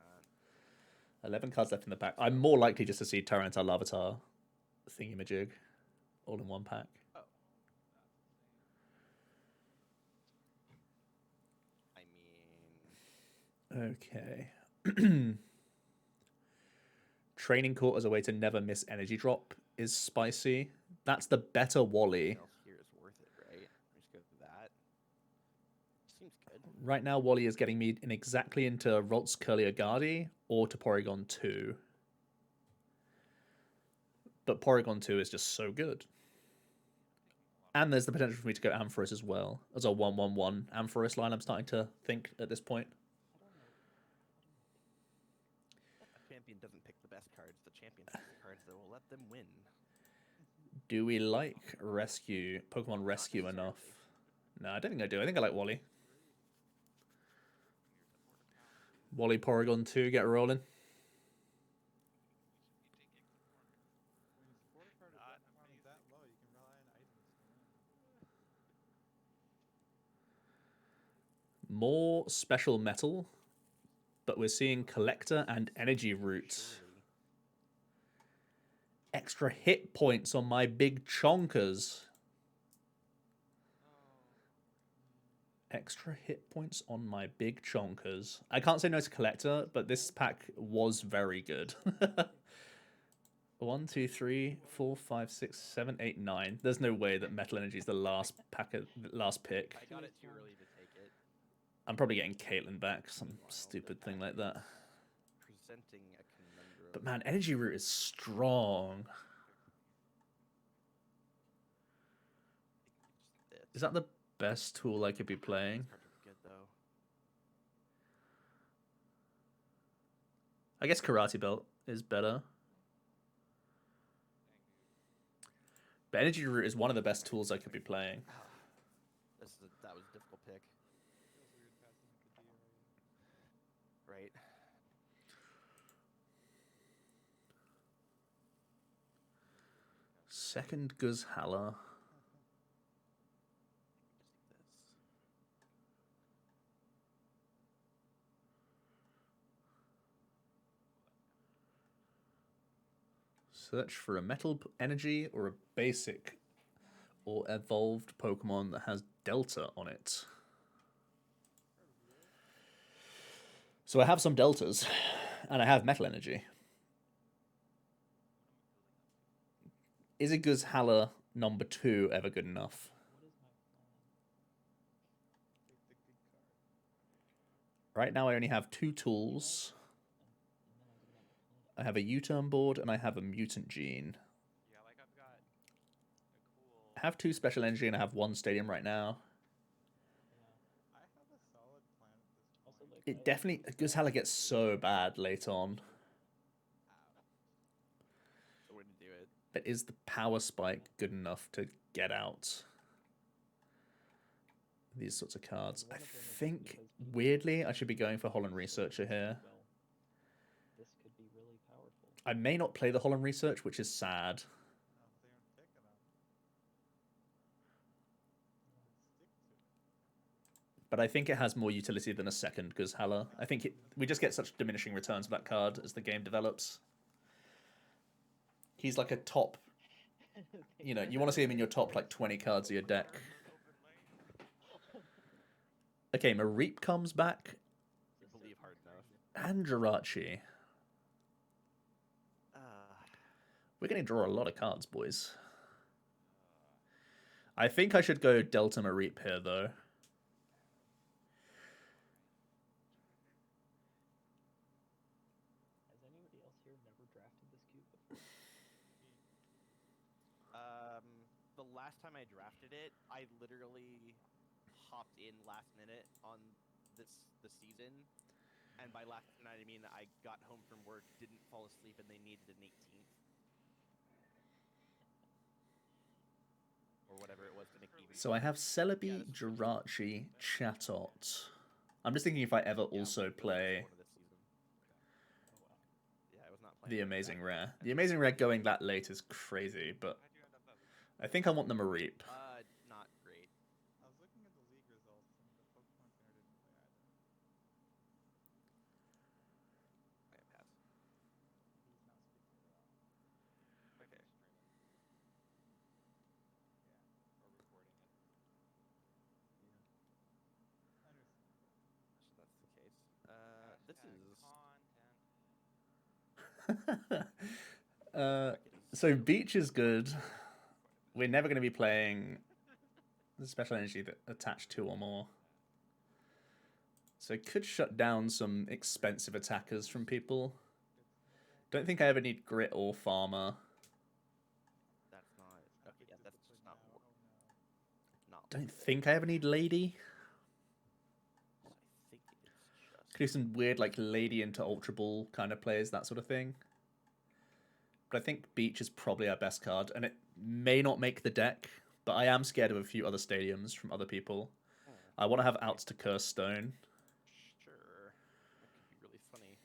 11 cards left in the pack. I'm more likely just to see Tyranitar, Larvitar, Thingamajig all in one pack.
Oh. I mean...
Okay. Training Court as a way to never miss energy drop is spicy. That's the better Wally.
else here is worth it, right? Just go through that. Seems good.
Right now, Wally is getting me in exactly into Ralts Curlier or to Porygon 2. But Porygon 2 is just so good. And there's the potential for me to go Ampharos as well. As a 1-1-1 Ampharos line, I'm starting to think at this point.
A champion doesn't pick the best cards. The champion picks the cards that will let them win.
Do we like Rescue, Pokemon Rescue enough? No, I don't think I do. I think I like Wally. Wally Porygon 2, get rolling.
When your supporter card is that low, you can rely on items to win.
more special metal, but we're seeing collector and energy root.
Surely.
Extra hit points on my big chonkers. Extra hit points on my big chonkers. I can't say no to collector, but this pack was very good. 1, 2, 3, 4, 5, 6, 7, 8, 9. There's no way that Metal Energy is the last last pick.
I got it too early to take it.
I'm probably getting Caitlyn back, some stupid thing like that.
Presenting a conundrum.
But man, Energy Root is strong. Is that the best tool I could be playing?
Card would be good though.
I guess Karate Belt is better. But Energy Root is one of the best tools I could be playing.
That was a difficult pick.
Feels weird passing up the D already.
Right.
Second Guzhala. Search for a metal energy or a basic or evolved Pokemon that has Delta on it. So I have some Deltas, and I have metal energy. Is a Guzhala number 2 ever good enough?
What is my plan?
Take the good card.
Right now I only have 2 tools.
And then I'm gonna have to play
I have a U-turn board and I have a mutant gene.
Yeah, like I've got a cool.
I have 2 special energy and I have 1 stadium right now.
Yeah.
I have a solid plan at this point.
Also, like,
It definitely Guzhala gets so bad late on.
So way to do it.
But is the power spike good enough to get out these sorts of cards? I think, weirdly, I should be going for Holland Researcher here.
well, this could be really powerful.
I may not play the Holland Research, which is sad.
No, they aren't picking up. Stick to it.
But I think it has more utility than a second Guzhala. I think we just get such diminishing returns of that card as the game develops. He's like a top, you know, you want to see him in your top like 20 cards of your deck. Okay, Mareep comes back.
You believe hard enough.
And Jirachi. We're going to draw a lot of cards, boys. I think I should go Delta Mareep here, though.
Has anybody else here never drafted this cube before?
The last time I drafted it, I literally hopped in last minute on the season, and by last night I mean I got home from work, didn't fall asleep, and they needed an 18th or whatever it was to make even.
So I have Celebi, Jirachi, Chatot. I'm just thinking if I ever also play
One of this season.
Oh wow.
Yeah, I was not playing
the
that.
Amazing Rare. The Amazing Rare going that late is crazy, but
How'd you end up that?
I think I want the Mareep.
Not great.
I was looking at the league results and the Pokemon Center didn't play either.
I pass.
He's not speaking at all.
Okay.
Or recording it.
Understandable.
So that's the case. This
Hashtag
is.
So Beach is good. We're never going to be playing the special energy that attach 2 or more. So it could shut down some expensive attackers from people. Don't think I ever need Grit or Farmer.
That's not. Okay, yeah, that's just not.
Oh no.
Not.
Don't think I ever need Lady.
I think it's just.
Could do some weird like Lady into Ultra Ball kind of plays, that sort of thing. But I think Beach is probably our best card, and it may not make the deck, but I am scared of a few other stadiums from other people. I want to have outs to Curse Stone.
Sure. That could be really funny.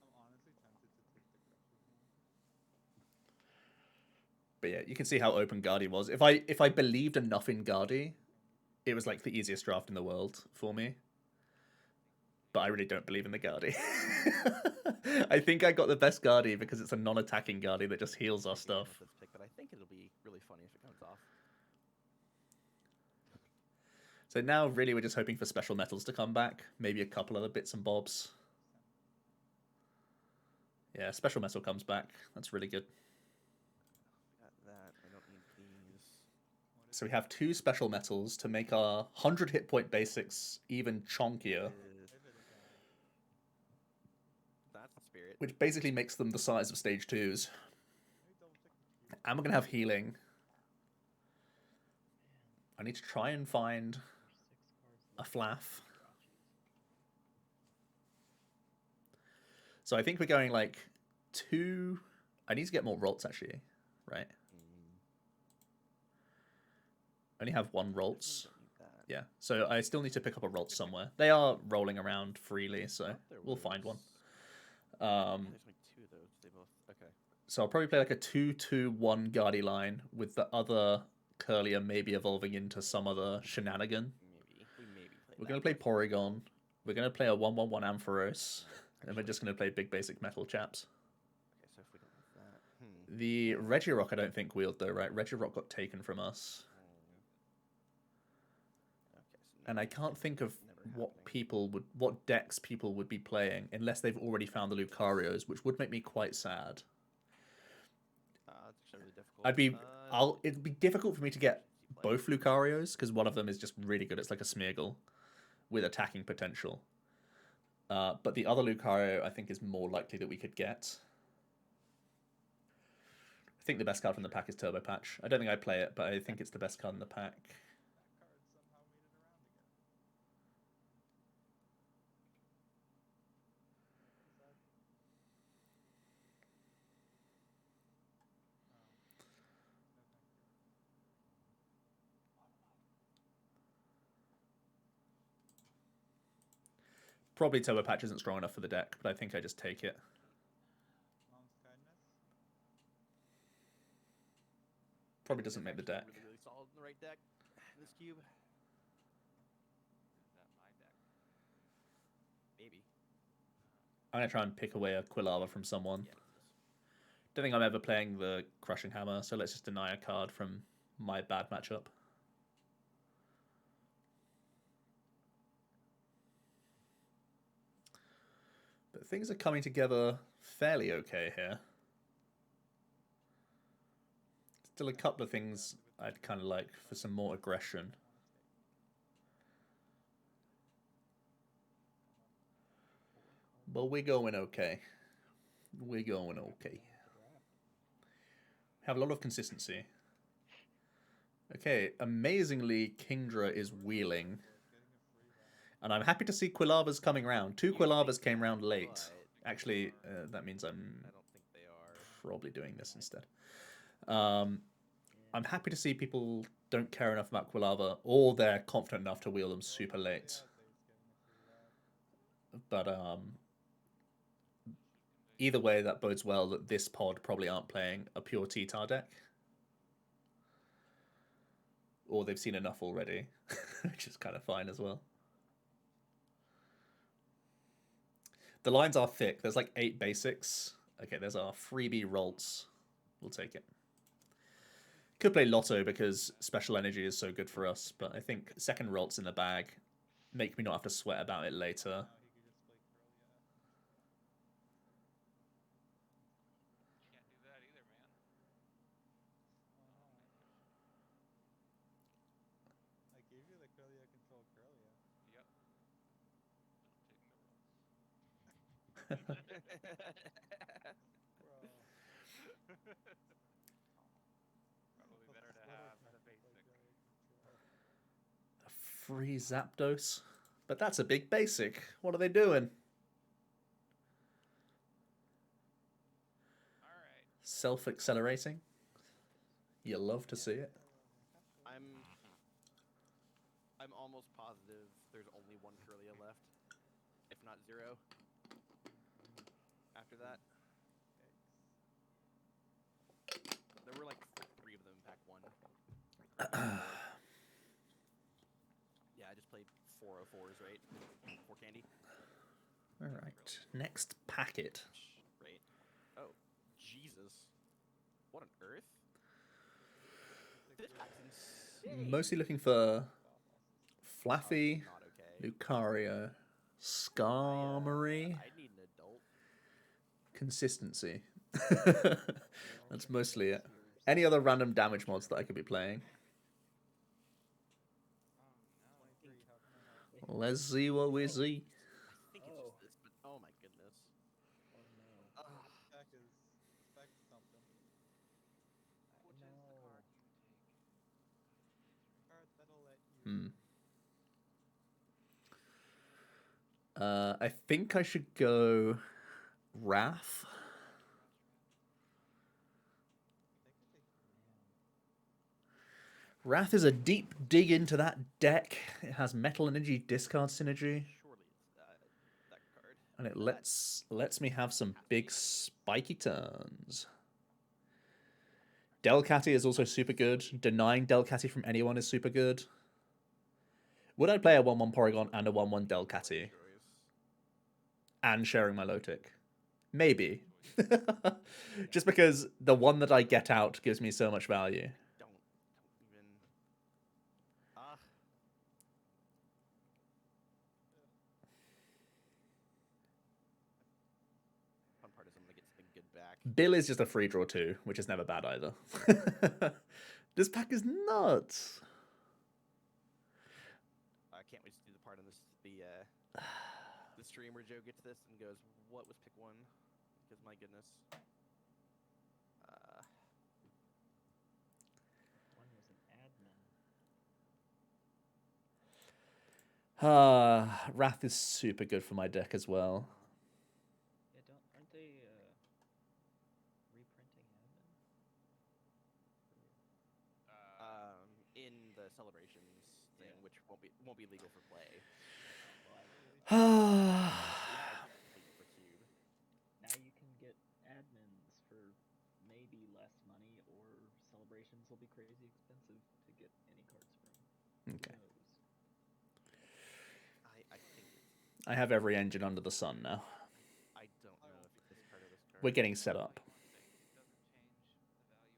I'm honestly tempted to take the Crush's one.
But yeah, you can see how open Guardy was. If I believed enough in Guardy, it was like the easiest draft in the world for me. But I really don't believe in the Guardi. I think I got the best Guardi because it's a non-attacking Guardi that just heals our
Might be a
stuff.
defensive pick, but I think it'll be really funny if it comes off.
So now really we're just hoping for special metals to come back. Maybe a couple other bits and bobs. Yeah, special metal comes back. That's really good.
Got that. I don't need these.
So we have 2 special metals to make our 100 hit point basics even chonkier,
That's the spirit.
which basically makes them the size of stage 2s. And we're going to have healing. I need to try and find a flaff. So I think we're going like 2... I need to get more rolts actually, right? I only have 1 rolts. Yeah, so I still need to pick up a rolt somewhere. They are rolling around freely, so we'll find one.
There's only 2 of those. They both. Okay.
So I'll probably play like a 2-2-1 Guardi line with the other Curlier maybe evolving into some other shenanigan.
Maybe. We maybe play
We're going to play Porygon. We're going to play a 1-1-1 Ampharos. And we're just going to play big basic metal chaps.
Okay, so if we don't have that.
The Regirock I don't think wheeled though, right? Regirock got taken from us.
Okay, so
And I can't think of
never
what decks people would be playing unless they've already found the Lucarios, which would make me quite sad.
It's actually really difficult.
It'd be difficult for me to get both Lucarios because one of them is just really good. It's like a Smeargle with attacking potential. But the other Lucario, I think, is more likely that we could get. I think the best card from the pack is Turbo Patch. I don't think I play it, but I think it's the best card in the pack. Probably Turbo Patch isn't strong enough for the deck, but I think I just take it. Probably doesn't make the deck.
Really, really solid in the right deck. This cube.
Is that my deck?
Maybe.
I'm going to try and pick away a Quilava from someone.
Yeah,
Don't think I'm ever playing the Crushing Hammer, so let's just deny a card from my bad matchup. But things are coming together fairly okay here. Still a couple of things I'd kind of like for some more aggression. But we're going okay. We're going okay. Have a lot of consistency. Okay, amazingly, Kingdra is wheeling. And I'm happy to see Quilavas coming round. 2 Quilavas came round late. Actually, that means
I don't think they are.
probably doing this instead. I'm happy to see people don't care enough about Quilava, or they're confident enough to wheel them super late. But either way, that bodes well that this pod probably aren't playing a pure T-Tar deck. Or they've seen enough already, which is kind of fine as well. The lines are thick. There's like 8 basics. Okay, there's our freebie rolts. We'll take it. Could play Lotto because special energy is so good for us, but I think second rolts in the bag make me not have to sweat about it later.
Can't do that either, man.
I gave you the Curlia control Curlia.
Yep. I'm taking the rolls. Probably better to have the basic.
A free Zapdos. But that's a big basic. What are they doing?
Alright.
Self-accelerating. You love to see it.
I'm almost positive there's only 1 Curlia left, if not 0. After that, there were like 3 of them in pack 1. 404s, right? 4 candy.
All right, next packet.
Right. Oh, Jesus. What on earth? This pack's insane.
Mostly looking for Flaffy,
Not okay.
Lucario, Skarmory,
I need an adult.
consistency. That's mostly it. Any other random damage mods that I could be playing?
Oh no.
23, how can I help?
Let's see what we see.
I think it's just this, but oh my goodness.
Oh no.
Ugh.
This pack is something.
Which is the
No.
card you would take?
Card that'll let you.
I think I should go Wrath.
They could take
Wrath is a deep dig into that deck. It has Metal Energy discard synergy,
Surely it's that card.
and it lets me have some big spiky turns. Delcatty is also super good. Denying Delcatty from anyone is super good. Would I play a 1-1 Porygon and a 1-1 Delcatty
Choice.
and sharing my Lotic? Maybe. Just because the one that I get out gives me so much value.
Don't even. Ah. Fun part is I'm gonna get something good back.
Bill is just a free draw too, which is never bad either. This pack is nuts.
I can't wait to do the part on this the stream where Joe gets this and goes, "What was pick one?" Because my goodness.
One was an admin.
Wrath is super good for my deck as well.
Yeah, aren't they reprinting admin?
In the celebrations thing,
Yeah.
which won't be legal for play.
Ah,
Legal for Cube.
Now you can get admins for maybe less money, or celebrations will be crazy expensive to get any cards from.
okay.
Who knows?
I think it's.
I have every engine under the sun now.
I don't know if it's this card or this card.
We're getting set up.
One thing, it doesn't change the value of frozen.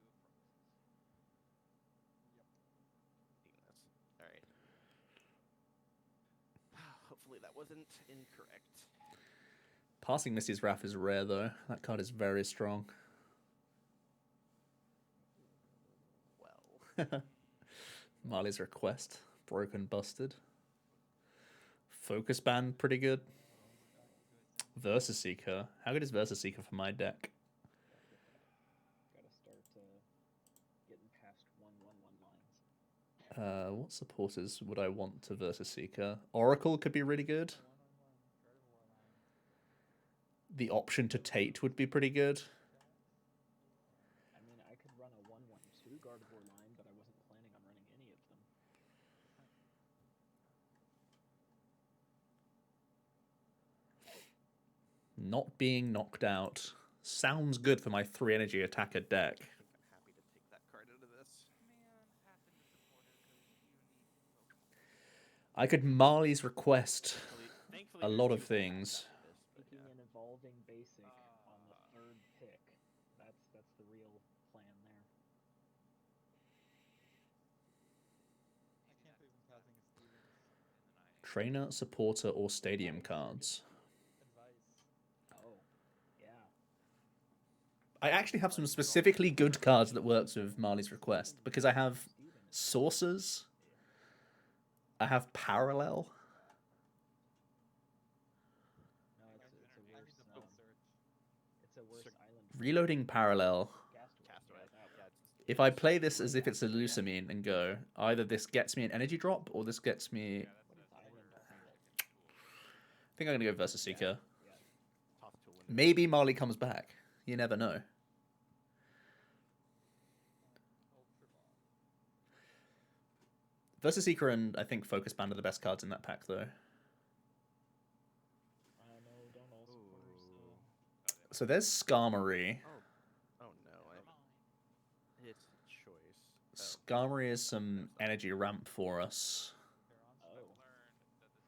All right. Hopefully that wasn't incorrect.
Passing Missy's Wrath is rare though. That card is very strong.
Well,
Marley's Request. Broken Busted. Focus Band, pretty good. Versus Seeker. How good is Versus Seeker for my deck?
Gotta start getting past 1/1/1 lines.
What supporters would I want to Versus Seeker? Oracle could be really good. The option to Tate would be pretty good.
I mean, I could run a 1/1/2 Gardevoir line, but I wasn't planning on running any of them.
Not being knocked out. Sounds good for my 3 energy attacker deck.
I think I'm happy to take that card out of this.
Man, happen to support her because you need Pokemon.
I could Marley's Request
Thankfully
a
there's
lot
two
of
packs
things.
after this, but
Picking
yeah.
an evolving basic on the third pick. That's the real plan there.
I can't believe I'm passing a Stevens.
Trainer, supporter, or stadium cards.
Advice.
Oh, yeah.
I actually have some specifically good cards that works with Marley's Request because I have
Steven is
Sources. I have Parallel.
no,
I
it's a
need
worse.
to full search.
It's a worse island.
Reloading Parallel.
Castaway.
Yeah, that
Yeah,
one.
If I play this as if it's a Lusamine and go, either this gets me an energy drop or this gets me...
What is island assemble?
I think I'm going to go Versus Seeker.
Yeah.
toss to a window.
Maybe Marley comes back. You never know.
Ultra Ball.
Versus Seeker and I think Focus Band are the best cards in that pack, though.
No, don't all supporters.
Ooh.
So there's Skarmory.
Oh no, it's a choice.
Skarmory is some energy ramp for us.
Heron's
Oh.
I've learned that the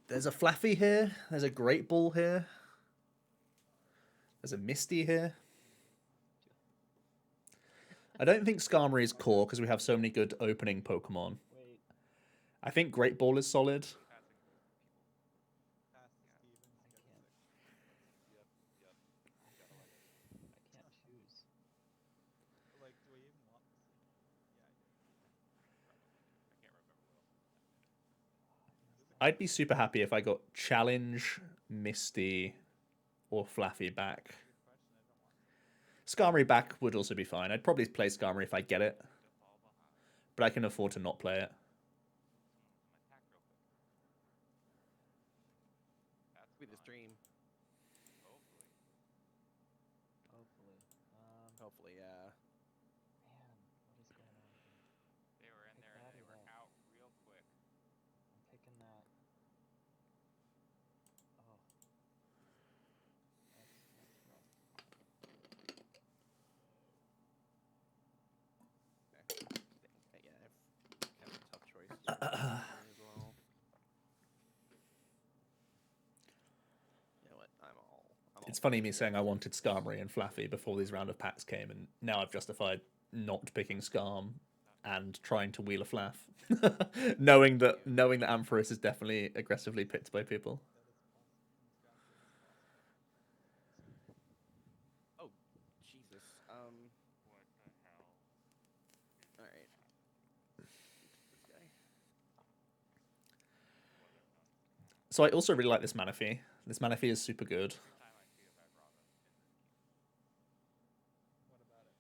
There's a Flaffy here. There's a Great Ball here. There's a Misty here. I don't think Skarmory is core because we have so many good opening Pokemon.
Wait.
I think Great Ball is solid.
Passing people.
Pass to Stevens,
I
get a
can't.
6.
Yep. Gotta like it.
I can't choose.
But, like, do I even want this thing? Yeah, I do.
Probably. I can't remember what else was in that meta.
There's a
I'd be
couple
super happy if I got Challenge, Misty, or Flaffy back.
good question. I don't want to.
Skarmory back would also be fine. I'd probably play Skarmory if I get it,
To fall behind.
but I can afford to not play it.
Someone was in my pack real quick. That's
Be the
fun.
stream.
Hopefully.
Hopefully.
Hopefully, yeah.
Man, what is going on here?
They were in
Pick
there
that
and they
or
were
that?
out real quick.
I'm picking that. Oh. That's rough.
Okay. Yeah, I've kind of a tough choice for Skarmory as well. You know what? I'm all
It's
for
funny
it.
me saying I wanted Skarmory and Flaffy before these round of packs came, and now I've justified not picking Skarm and trying to wheel a Flaff, knowing that Ampharos is definitely aggressively picked by people.
That is possible. In Scrap, that is possible.
Oh, Jesus.
What the hell?
All right. This guy.
What a nonsense.
So I also really like this Manaphy. This Manaphy is super good.
Every time I see a Vibrava in this queue,
What about it?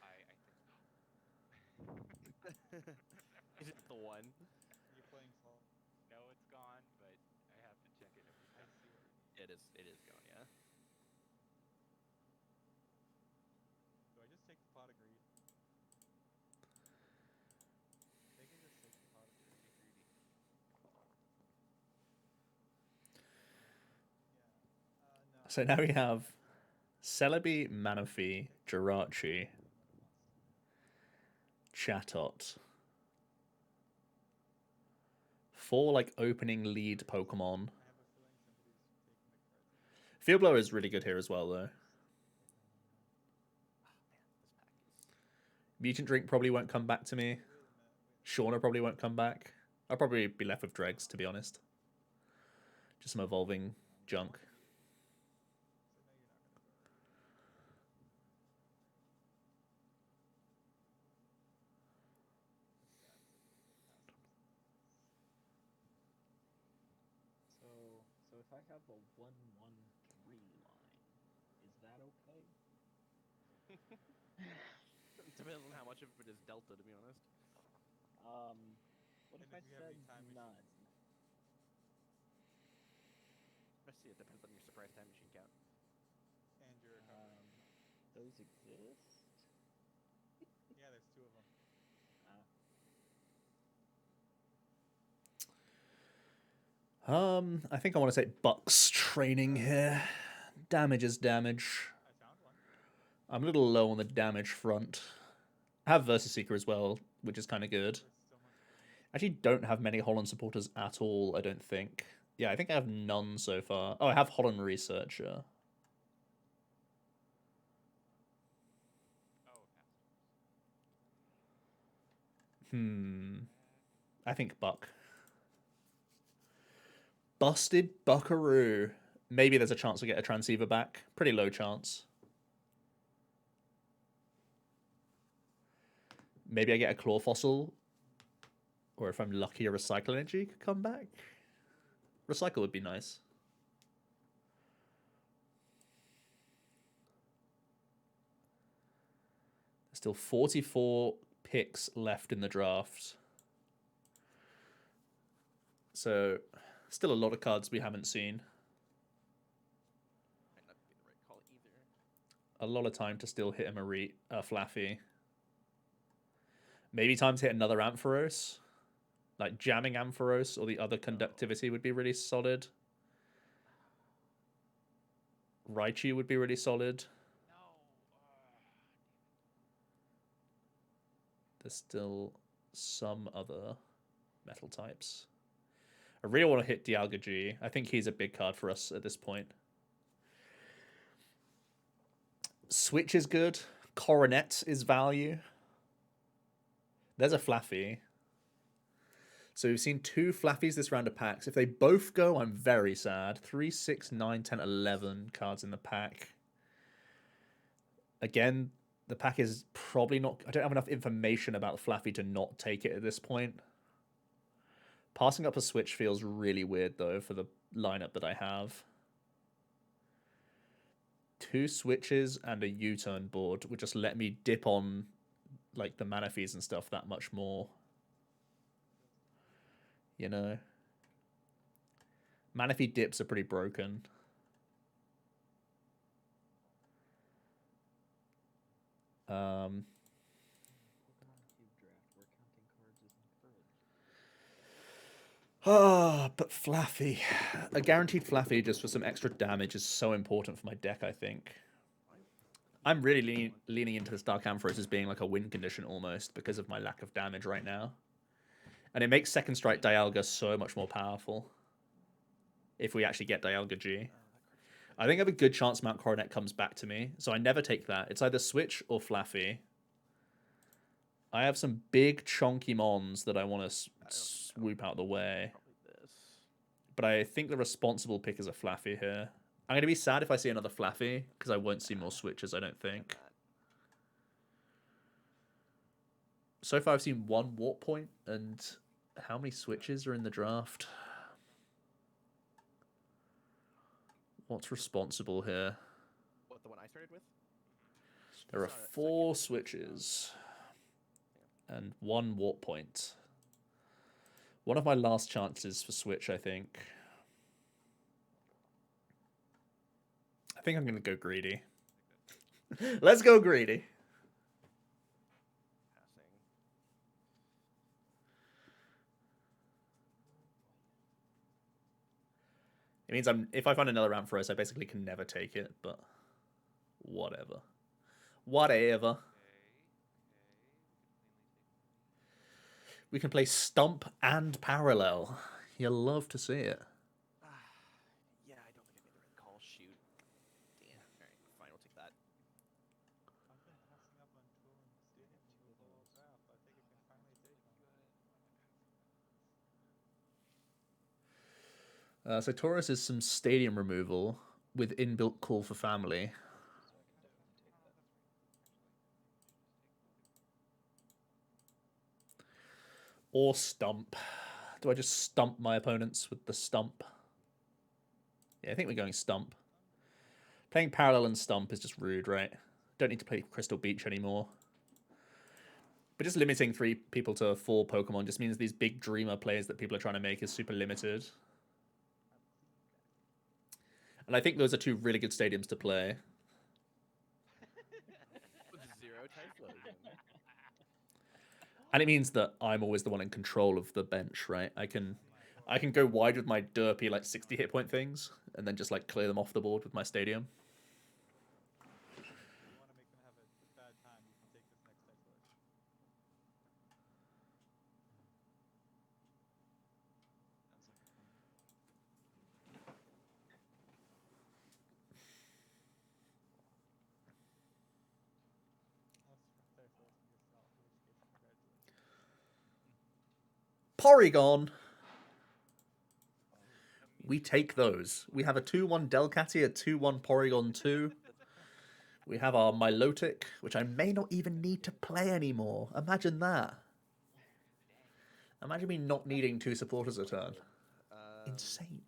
I think
Is it the one?
You're playing slow.
no, it's gone, but I have to check it every
I
time.
see what you mean.
It is gone, yeah.
Do I just take the pot of greed? I think I just take the pot of greed.
Be greedy.
Yeah. No.
So now we have Celebi, Manaphy, Jirachi, Chatot. 4 like opening lead Pokemon.
I have a feeling somebody's taking the cards again.
Field Blower is really good here as well, though.
This pack is.
Mutant Drink probably won't come back to me.
Wait a minute.
Shauna probably won't come back. I'll probably be left with Dregs, to be honest. Just some evolving junk.
So no, you're not gonna go there.
So if I have a 1-1-3 line, is that okay?
Depends on how much of it is Delta, to be honest.
What
And
if I
if you have
said
any time
none?
I see. It depends on your surprise time machine count.
And your recovery.
Those exist?
Yeah, there's 2 of them.
I think I want to take Buck's training here. Damage is damage.
I found one.
I'm a little low on the damage front. I have Versus Seeker as well, which is kind of good.
There's so much goodness.
Actually, don't have many Holland supporters at all, I don't think. Yeah, I think I have none so far. Oh, I have Holland Researcher.
Oh, Astros.
I think Buck. Busted Buckaroo. Maybe there's a chance to get a Transceiver back. Pretty low chance. Maybe I get a Claw Fossil. Or if I'm lucky, a Recycle Energy could come back. Recycle would be nice. There's still 44 picks left in the draft. So, still a lot of cards we haven't seen.
Might not be the right call either.
A lot of time to still hit a Flaffy. Maybe time to hit another Ampharos. Like jamming Ampharos or the other conductivity would be really solid. Raichu would be really solid.
No.
There's still some other metal types. I really want to hit Dialga G. I think he's a big card for us at this point. Switch is good. Coronet is value. There's a Flaffy. So we've seen 2 Flaffies this round of packs. If they both go, I'm very sad. 3, 6, 9, 10, 11 cards in the pack. Again, the pack is probably not... I don't have enough information about Flaffy to not take it at this point. Passing up a Switch feels really weird, though, for the lineup that I have. 2 Switches and a U-turn board would just let me dip on like the Manaphy's and stuff that much more. You know? Manaphy dips are pretty broken.
Pokemon Cube Draft, where counting cards is encouraged.
Ah, but Flaffy. A guaranteed Flaffy just for some extra damage is so important for my deck, I think. I'm really leaning into this Dark Ampharos as being like a win condition almost because of my lack of damage right now. And it makes Second Strike Dialga so much more powerful if we actually get Dialga G. I think I have a good chance Mount Coronet comes back to me, so I never take that. It's either Switch or Flaffy. I have some big chonky mons that I want to swoop out the way. But I think the responsible pick is a Flaffy here. I'm going to be sad if I see another Flaffy, because I won't see more Switches, I don't think. So far I've seen 1 Warp Point, and how many Switches are in the draft? What's responsible here?
What, the one I started with?
There are 4 Switches and 1 Warp Point. One of my last chances for Switch, I think. I think I'm going to go greedy. Let's go greedy.
Passing.
It means if I find another Ampharos, I basically can never take it, but whatever. Whatever. We can play Stump and Parallel. You'll love to see it.
Yeah, I don't think I made the right call. Shoot. Damn. Alright, fine, we'll take that.
I've been passing up on touring stadium to a little draft. I think it can finally take one.
So Taurus is some stadium removal with inbuilt call for family. Or Stump. Do I just stump my opponents with the Stump? Yeah, I think we're going Stump. Playing Parallel and Stump is just rude, right? Don't need to play Crystal Beach anymore. But just limiting 3 people to 4 Pokemon just means these big Dreamer plays that people are trying to make is super limited. And I think those are 2 really good stadiums to play.
With 0 Typhlosion.
And it means that I'm always the one in control of the bench, right? I can go wide with my derpy like 60 hit point things and then just like clear them off the board with my stadium.
If you want to make them have a bad time, you can take this next Typhlosion. That's Typhlosion yourself, in which case, congratulations.
Porygon! We take those. We have a 2-1 Delcatty, a 2-1 Porygon 2. We have our Milotic, which I may not even need to play anymore. Imagine that. Imagine me not needing 2 supporters a turn. Insane.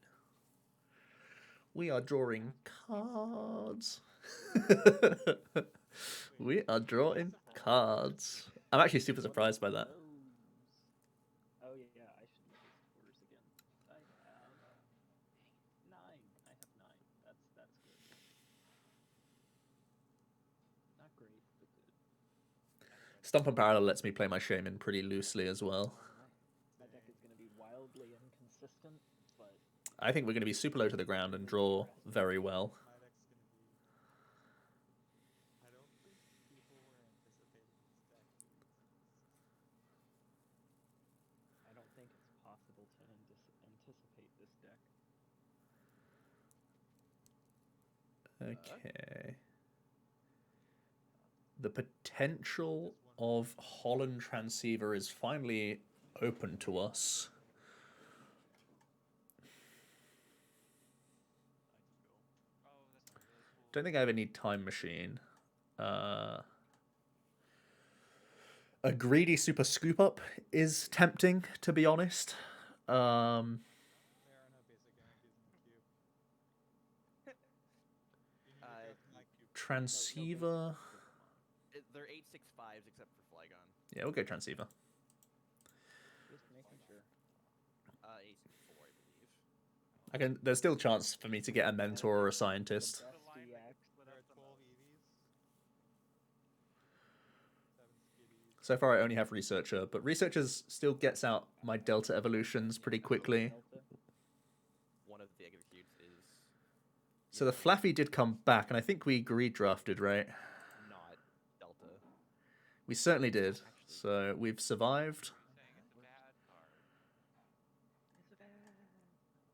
We are drawing cards. We are drawing cards. I'm actually super surprised by that.
Oh yeah, I should make these supporters again. I have 9. I have 9. That's good. Not great, but good.
Stump and Parallel lets me play my Shaman pretty loosely as well.
My deck is going to be wildly inconsistent, but
I think we're going to be super low to the ground and draw very well.
My deck's going to be... I don't think people were anticipating this deck being
I don't think it's possible to anticipate this deck.
Okay. The potential of Holland Transceiver is finally open to us.
Oh, that's a really cool.
Don't think I ever need Time Machine. A greedy Super Scoop Up is tempting, to be honest.
There are no basic energies in the cube. You need to go from that cube.
Transceiver.
They're 8/6/5s except for Flygon.
Yeah, we'll go Transceiver.
Just making sure.
8/6/4, I believe.
There's still a chance for me to get a mentor or a scientist.
The best
line that
DX.
can split
There
up
are
the
12
most.
EVs. 7 skitties.
So far, I only have Researcher, but Researcher still gets out my Delta evolutions pretty quickly.
Delta.
One of the executes is
So the Flaffy did come back, and I think we greed drafted, right?
not Delta.
We certainly did. So we've survived.
Are you saying it's a bad card?
It's a bad.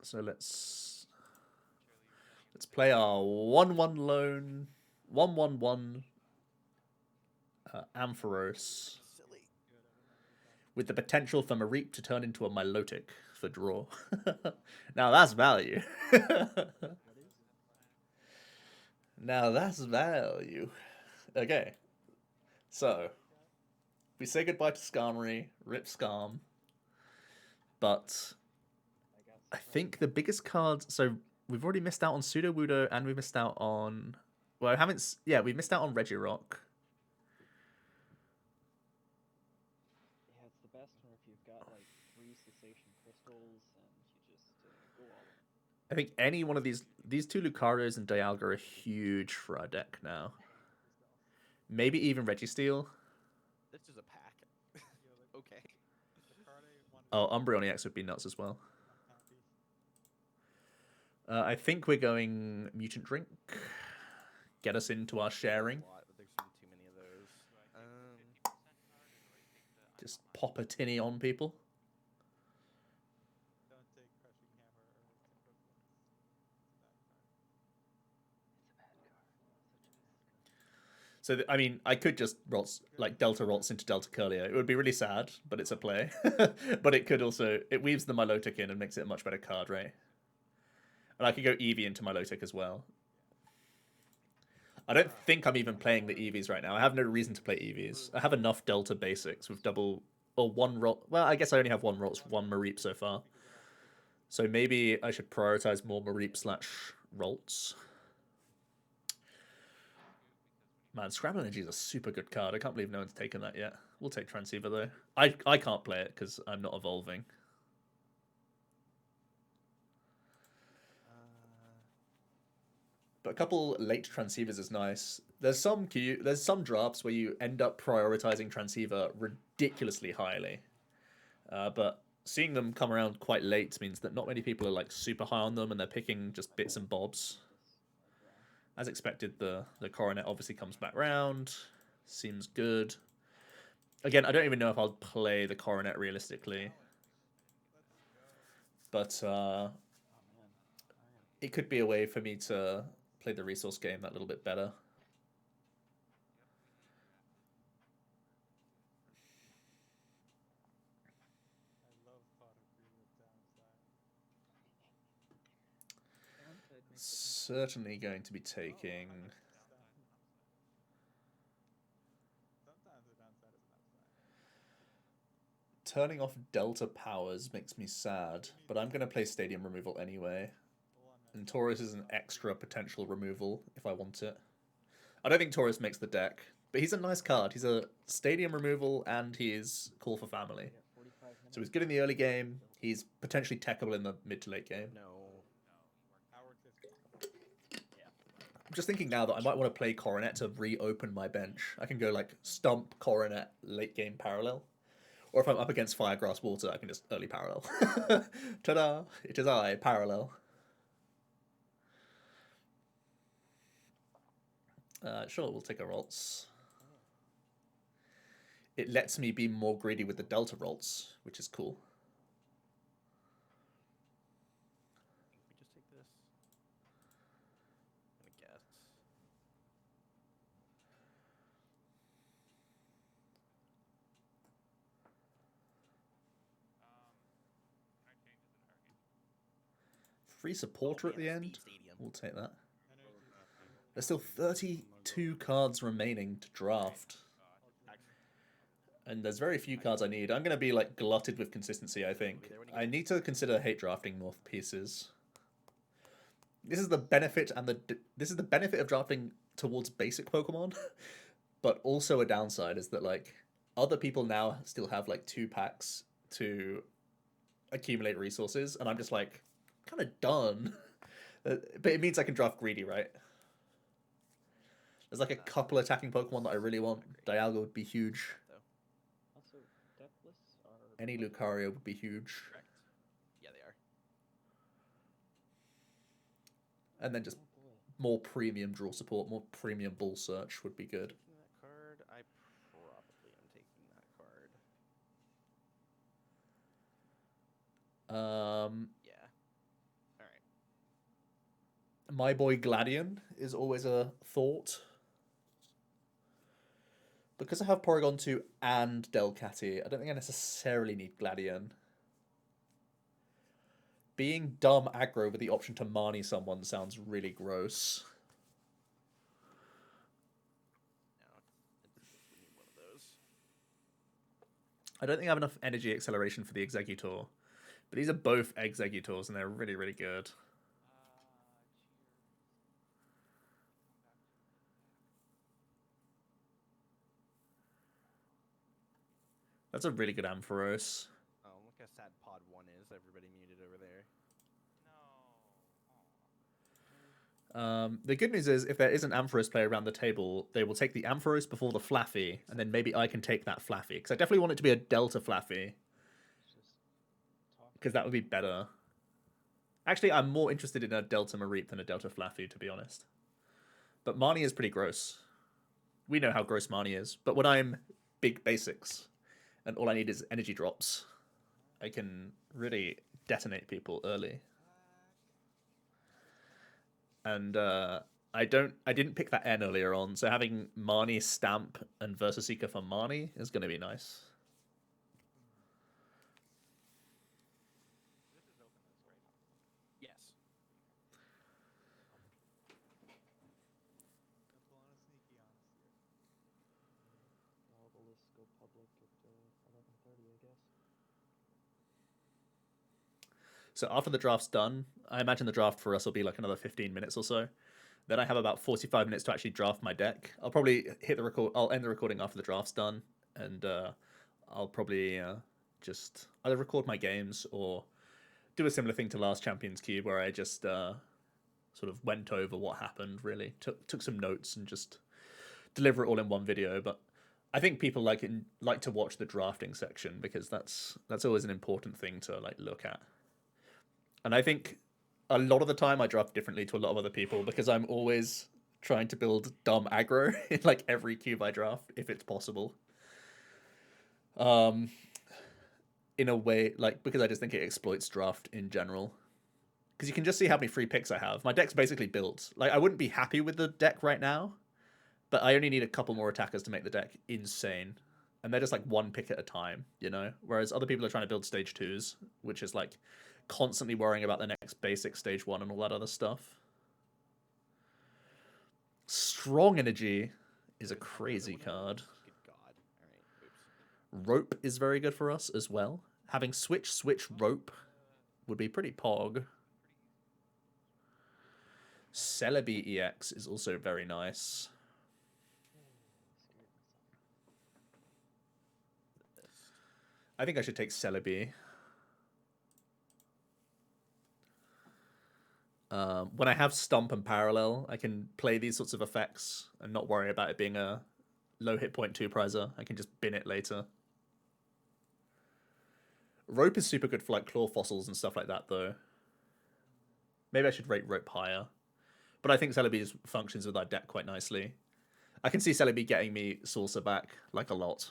So let's
Surely you're saying it's
let's play our 1/1 lone 1/1/1 Ampharos
Silly.
with the potential for Mareep to turn into a Milotic for draw. Now that's value.
What is?
Now that's value. Okay. So we say goodbye to Skarmory, rip Skarm. But
I got.
I think the biggest cards. So we've already missed out on Sudowoodo, and we missed out on. Well, I haven't. Yeah, we missed out on Regirock.
Yeah, it's the best when if you've got like 3 cessation crystals and you just go all in.
I think any one of these two Lucarios and Dialga are huge for our deck now. Maybe even Registeel.
This is a pack. Okay.
The card I wanted
Oh,
to
Umbreon EX would be nuts as well.
I'm happy.
I think we're going Mutant Drink. Get us into our sharing.
A lot, but there's gonna be too many of those.
Do I take the 50% card or do I take the
Just pop a tinny on people.
Don't take Crushing Hammer or its equivalents. It's a bad card.
It's a bad card. Such a bad card.
So, I mean, I could just like Delta Rots into Delta Curlia. It would be really sad, but it's a play. But it could also... It weaves the Milotic in and makes it a much better card, right? And I could go Eevee into Milotic as well. I don't think I'm even playing the Eevees right now. I have no reason to play Eevees. I have enough Delta basics with double... Or one Rot... Well, I guess I only have one Rots, one Mareep so far. So maybe I should prioritize more Mareep/Rolts. Man, Scrabble Energy is a super good card. I can't believe no one's taken that yet. We'll take Transceiver, though. I can't play it because I'm not evolving. But a couple late Transceivers is nice. There's some drafts where you end up prioritizing Transceiver ridiculously highly. But seeing them come around quite late means that not many people are like super high on them and they're picking just bits and bobs. As expected, the Coronet obviously comes back round. Seems good. Again, I don't even know if I'll play the Coronet realistically. But
Oh man.
it could be a way for me to play the resource game that little bit better.
I love Pot of Greed with downside.
Downside makes it
Certainly going to be taking...
Sometimes the downside is an upside.
Turning off Delta powers makes me sad, but I'm going to play Stadium Removal anyway. And Taurus is an extra potential removal if I want it. I don't think Taurus makes the deck, but he's a nice card. He's a Stadium Removal and he is Call for Family.
We got 45 minutes.
So he's good in the early game. He's potentially techable in the mid to late game.
No.
Howard 50.
I'm just thinking now that I might want to play Coronet to reopen my bench. I can go like Stump, Coronet, late game Parallel. Or if I'm up against Firegrass Water, I can just early Parallel. Ta-da! It is I, Parallel. Sure, we'll take a Rolts. It lets me be more greedy with the Delta Rolts, which is cool.
this. I guess.
Can I change this in Target?
Free supporter
Oh,
at the
man, a
end.
Speed Stadium.
We'll take that.
Energy.
There's still 32 cards remaining to draft. And there's very few cards I need. I'm going to be like glutted with consistency, I think. I need to consider hate drafting more pieces. This is the benefit this is the benefit of drafting towards basic Pokemon, but also a downside is that like other people now still have like 2 packs to accumulate resources, and I'm just like kind of done. But it means I can draft greedy, right? There's like a couple attacking Pokemon that I really want. Dialga would be huge.
Also, deck lists are.
Any Lucario would be huge.
Correct. Yeah, they are.
And then just
Oh boy.
more premium draw support, more premium ball search would be good.
Taking that card, I probably am taking that card. Yeah. All right.
My boy Gladion is always a thought. Because I have Porygon 2 and Delcatty, I don't think I necessarily need Gladion. Being dumb aggro with the option to Marnie someone sounds really gross.
No, we need one of those.
I don't think I have enough energy acceleration for the Exeggutor. But these are both Exeggutors and they're really, really good.
Cheers.
That's a really good Ampharos.
Oh, look how sad Pod 1 is. Everybody muted over there.
No.
The good news is, if there is an Ampharos player around the table, they will take the Ampharos before the Flaffy, and then maybe I can take that Flaffy. Because I definitely want it to be a Delta Flaffy,
Just talk.
because that would be better. Actually, I'm more interested in a Delta Mareep than a Delta Flaffy, to be honest. But Marnie is pretty gross. We know how gross Marnie is. But when I'm big basics, and all I need is energy drops, I can really detonate people early. And I didn't pick that N earlier on, so having Marnie Stamp and Versaseeker for Marnie is going to be nice.
This is open list, right?
Yes.
I'm pulling a sneaky honest here.
All the lists go public at 11:30, I guess.
So after the draft's done, I imagine the draft for us will be like another 15 minutes or so. Then I have about 45 minutes to actually draft my deck. I'll probably hit the record. I'll end the recording after the draft's done, and I'll probably just either record my games or do a similar thing to last Champions Cube, where I just sort of went over what happened. Really took some notes and just deliver it all in one video. But I think people like to watch the drafting section, because that's always an important thing to like look at. And I think a lot of the time I draft differently to a lot of other people, because I'm always trying to build dumb aggro in like every cube I draft, if it's possible. In a way, like, because I just think it exploits draft in general. Because you can just see how many free picks I have. My deck's basically built. Like, I wouldn't be happy with the deck right now, but I only need a couple more attackers to make the deck insane. And they're just like one pick at a time, you know? Whereas other people are trying to build stage 2s, which is like constantly worrying about the next basic stage 1 and all that other stuff. Strong Energy is a crazy card.
Good God. All right. Oops.
Rope is very good for us as well. Having switch Rope would be pretty pog. Celebi EX is also very nice. I think I should take Celebi. When I have Stomp and Parallel, I can play these sorts of effects and not worry about it being a low hit point 2-prizer. I can just bin it later. Rope is super good for like claw fossils and stuff like that, though. Maybe I should rate Rope higher. But I think Celebi functions with our deck quite nicely. I can see Celebi getting me Saucer back like a lot.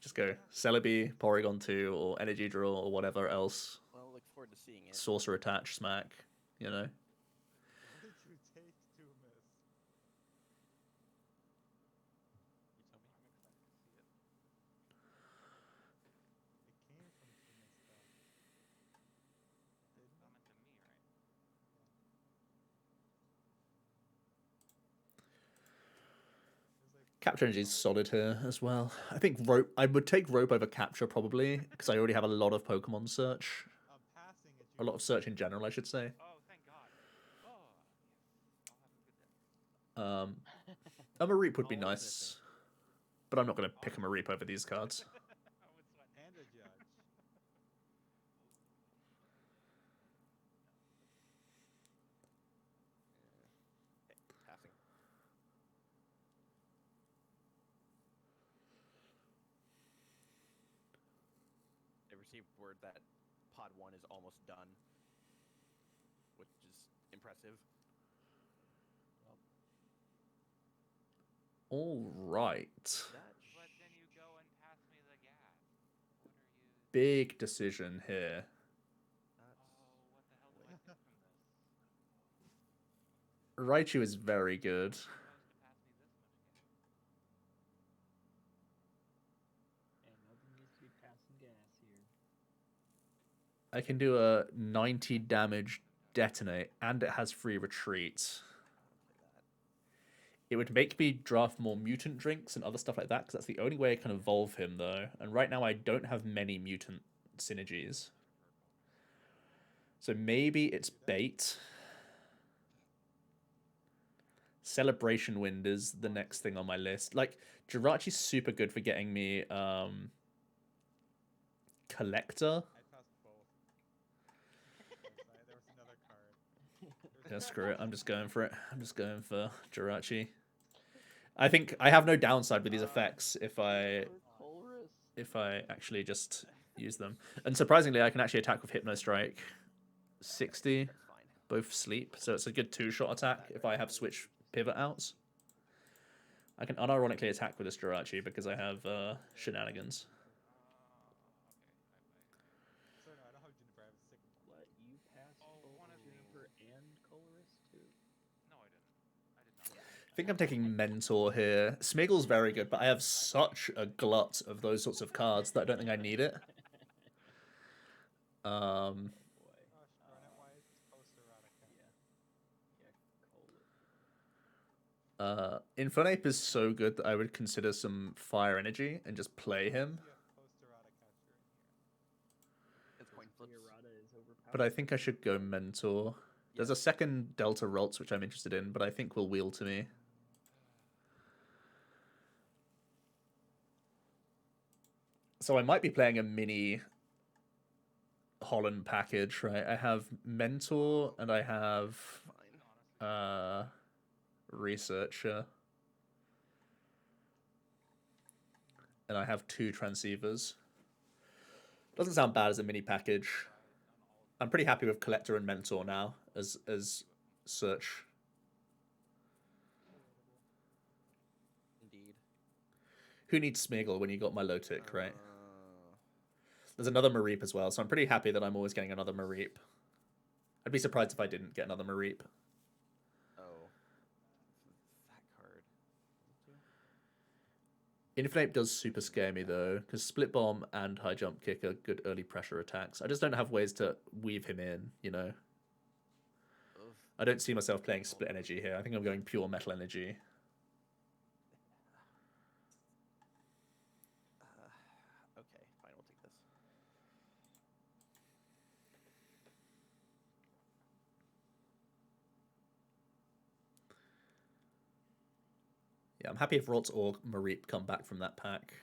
Just go Celebi, Porygon 2, or Energy Drill, or whatever else.
Well, look forward to to seeing it.
Sorcerer attach smack, you know.
What did you take to miss?
You tell me.
I'm excited to see it.
It came from Timista. Didn't it?
Summon to me, right?
It was like
Capture energy is solid here as well. I think rope. I would take rope over capture probably because I already have a lot of Pokemon search,
passing at
a
you.
lot of search in general, I should say.
Oh, thank God. Oh, yes. I'll have a good day.
A Mareep would be
Always
nice,
missing.
but I'm not going to pick a Mareep over these cards.
I would sweat.
And a judge.
Passing. I received word that Pod 1 is almost done, which is impressive.
All right.
But then you go and pass me the gas. What are you?
Big decision here.
Oh, what the hell do I pick from this?
Raichu is very good.
You're supposed to pass me this much gas.
And nothing needs to be passing gas here.
I can do a 90 damage detonate, and it has free retreat. It would make me draft more mutant drinks and other stuff like that, because that's the only way I can evolve him, though. And right now I don't have many mutant synergies. So maybe it's bait. Celebration Wind is the next thing on my list. Like, Jirachi's super good for getting me Collector.
I passed both. There was another card.
Yeah, screw it. I'm just going for it. I'm just going for Jirachi. I think I have no downside with these effects if I actually just use them. And surprisingly, I can actually attack with Hypno Strike. 60,
That's fine.
both sleep. So it's a good 2-shot attack if I have switch pivot outs. I can unironically attack with this Jirachi because I have shenanigans.
Sorry, no, I don't have Juniper. I have a second one.
What, you passed both
one of these.
Juniper and Colorist too?
No, I didn't. I did not.
I think I'm taking Mentor here. Smiggle's very good, but I have such a glut of those sorts of cards that I don't think I need it.
Boy.
Gosh, run it wise. Poster Erotica.
Yeah, Colorist.
Infernape is so good that I would consider some Fire Energy and just play him.
You have Poster Erotica in here.
It's coin flips.
Fiorata is overpowered.
But I think I should go Mentor. There's a second Delta Ralts which I'm interested in, but I think will wheel to me. So I might be playing a mini Holland package, right? I have Mentor and I have Researcher. And I have 2 Transceivers. Doesn't sound bad as a mini package. I'm pretty happy with Collector and Mentor now as search.
Indeed.
Who needs Smeagol when you got my Lotic, right? There's another Mareep as well, so I'm pretty happy that I'm always getting another Mareep. I'd be surprised if I didn't get another Mareep.
Oh. That card.
Infinite does super scare me though, because Split Bomb and High Jump Kick are good early pressure attacks. I just don't have ways to weave him in, you know?
Ugh.
I don't see myself playing Split Energy here. I think I'm going pure Metal Energy.
Okay, fine, we'll take this.
Yeah, I'm happy if Rot or Mareep come back from that pack.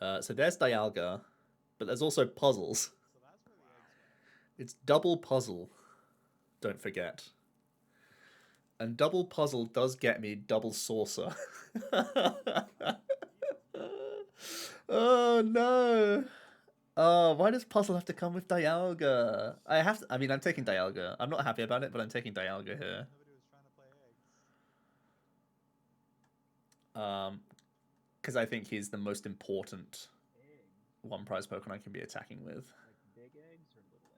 So there's Dialga, but there's also puzzles.
So that's where the eggs went.
It's double puzzle, don't forget. And double puzzle does get me double saucer. Oh no! Oh, why does puzzle have to come with Dialga? I mean, I'm taking Dialga. I'm not happy about it, but I'm taking Dialga here.
Nobody was trying to play eggs.
Because I think he's the most important.
Eggs.
one prize Pokemon I can be attacking with.
Like big eggs or little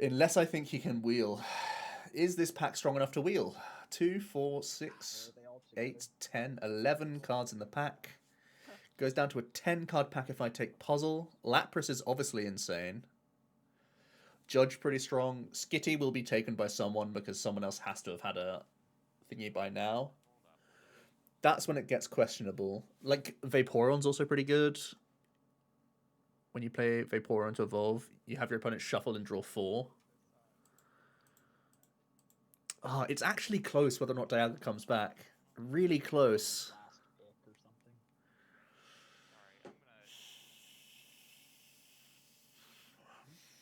eggs?
Unless I think he can wheel. Is this pack strong enough to wheel? 2, 4, 6,
Or are they all together?
8, 10, 11 cards in the pack. Goes down to a 10 card pack if I take Puzzle. Lapras is obviously insane. Judge pretty strong. Skitty will be taken by someone because someone else has to have had a thingy by now. That's when it gets questionable. Like, Vaporeon's also pretty good. When you play Vaporeon to evolve, you have your opponent shuffle and draw 4. It's actually close whether or not Dialga comes back. Really close.
Last pick or something.
Sorry,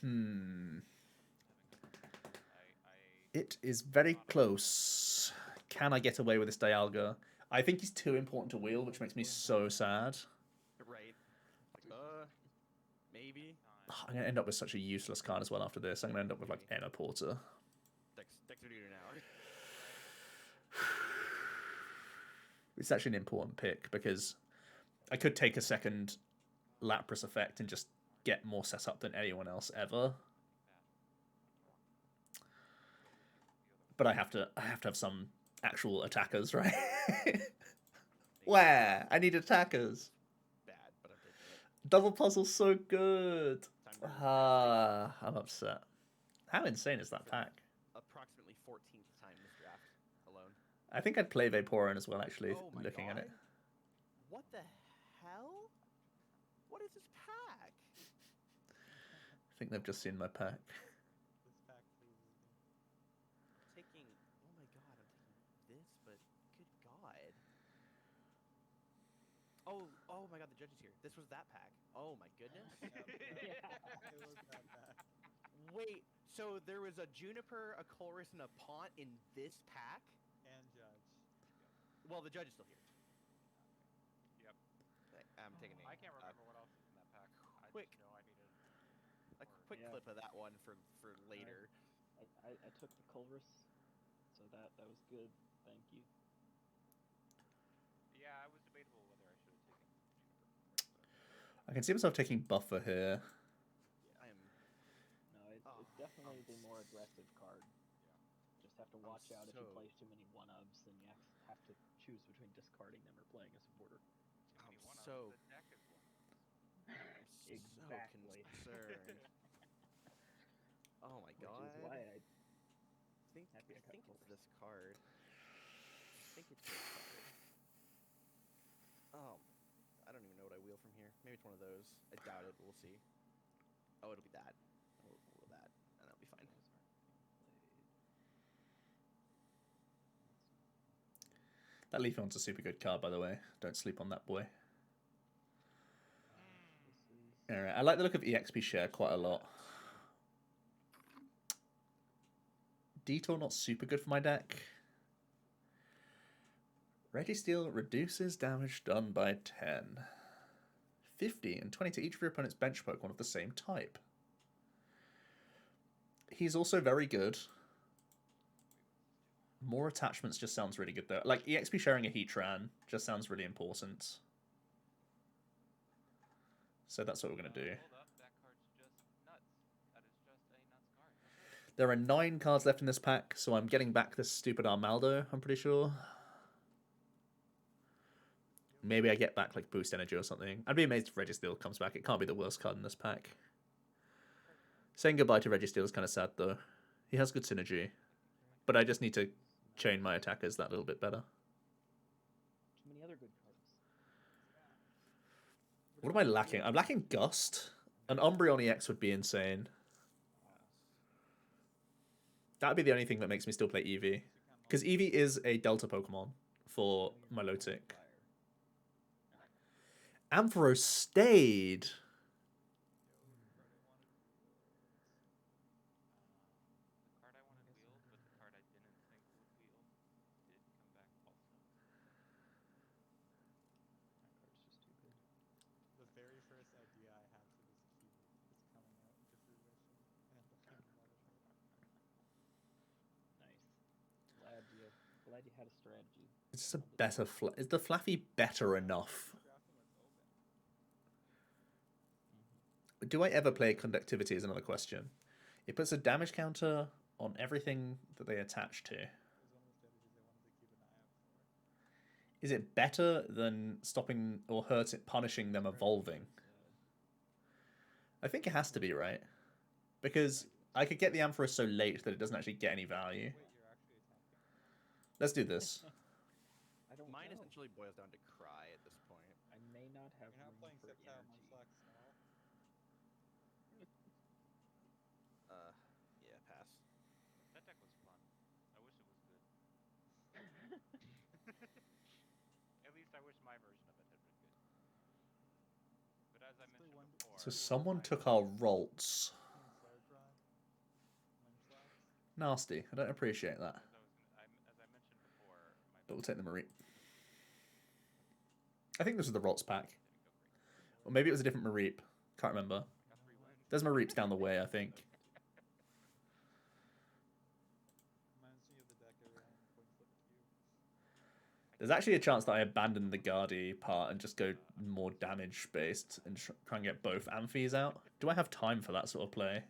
I'm gonna.
It is very close. Can I get away with this Dialga? I think he's too important to wheel, which makes me so sad.
Right. Maybe.
I'm going to end up with such a useless card as well after this. I'm going to end up with, like, Emma Porter.
Dexter now.
It's actually an important pick because I could take a second Lapras effect and just get more set up than anyone else ever. But I have to have some actual attackers, right? Where? I need attackers.
Bad, but I'm taking it.
Double Puzzle's so good.
Time to
I'm upset. How insane is that pack?
approximately 14th time this draft alone.
I think I'd play Vaporeon as well, actually,
Oh my
looking at it.
God. What the hell? What is this pack?
I think they've just seen my pack.
This pack pleases me.
Taking. Oh my God, I'm taking this, but good God. Oh my God, the judge is here. This was that pack. Oh my goodness.
Yeah. It was that bad.
Wait, so there was a Juniper, a Chorus, and a Pont in this pack?
And Judge.
Well, the judge is still here.
Yep.
I'm taking
I can't remember what else is in that pack. I
quick.
just know I needed.
a quick
Yeah.
clip of that one for later.
I took the Culverus, so that was good. Thank you.
Yeah, I was debatable whether I should have taken Juniper.
I can see myself taking Buffer here.
I am.
No, it's
Oh,
definitely the
I'm
more aggressive card. Just have to
I'm
watch out if you
so-
play too many one-ups, then you have to choose between discarding them or playing a supporter.
Too
I'm
many one-ups,
so-
the deck is one.
Exactly.
So concerned. Oh my
Which
God.
is why I
think
happy I cut
it's
Culverus.
this card. I think it's this card. I don't even know what I wheel from here. Maybe it's one of those. I doubt it, but we'll see. Oh, it'll be that. We'll wheel that, and that'll be fine.
That Leafeon's a super good card, by the way. Don't sleep on that boy. Alright, I like the look of EXP share quite a lot. Detour not super good for my deck. Registeel reduces damage done by 10. 50 and 20 to each of your opponent's bench Pokemon of the same type. He's also very good. More attachments just sounds really good though. Like, EXP sharing a Heatran just sounds really important. So that's what we're going to do.
Hold up, that card's just nuts. That is just a nuts card.
There are 9 cards left in this pack, so I'm getting back this stupid Armaldo, I'm pretty sure. Maybe I get back like Boost Energy or something. I'd be amazed if Registeel comes back. It can't be the worst card in this pack. Saying goodbye to Registeel is kind of sad though. He has good synergy. But I just need to chain my attackers that little bit better.
Too many other good cards.
What am I lacking? I'm lacking Gust. An Umbreon EX would be insane. That would be the only thing that makes me still play Eevee. Because Eevee is a Delta Pokemon for Milotic. Ampharos stayed.
The card I wanted wheeled, but the card I didn't think would wheel did come back also.
That card's just too good.
The very first idea I had for this cube is coming out into fruition, and I love it.
Nice. Glad you had a strategy.
It's just a better is the Flaffy better enough?
Draft them what's open.
Do I ever play Conductivity is another question. It puts a damage counter on everything that they attach to.
It was one of the strategies I wanted to keep an eye out for.
Is it better than stopping or punishing them evolving? I think it has to be, right? Because I could get the Ampharos so late that it doesn't actually get any value.
Wait, you're actually attacking?
Let's do this.
I don't
Mine
know.
essentially boils down to cry at this point.
I may not have
You're not
room
playing
for
Sceptile
energy.
Munchlax at all?
Yeah, pass.
That deck was fun. I wish it was good. At least I wish my version of it had been good. But as I
Still
mentioned
wonder-
before,
So someone took our Rolts.
King Sardron? Munchlax?
Nasty. I don't appreciate that.
as I mentioned before, my
But we'll
best
take the
friend
Mareep. I think this was the Rolts pack.
didn't go great.
Or maybe it was a different Mareep. Can't remember.
I got 3 wins.
There's Mareeps down the way, I think.
Reminds me of the deck I ran in Point Flip Cube.
There's actually a chance that I abandon the Guardy part and just go more damage based and try and get both Amphis out. Do I have time for that sort of play?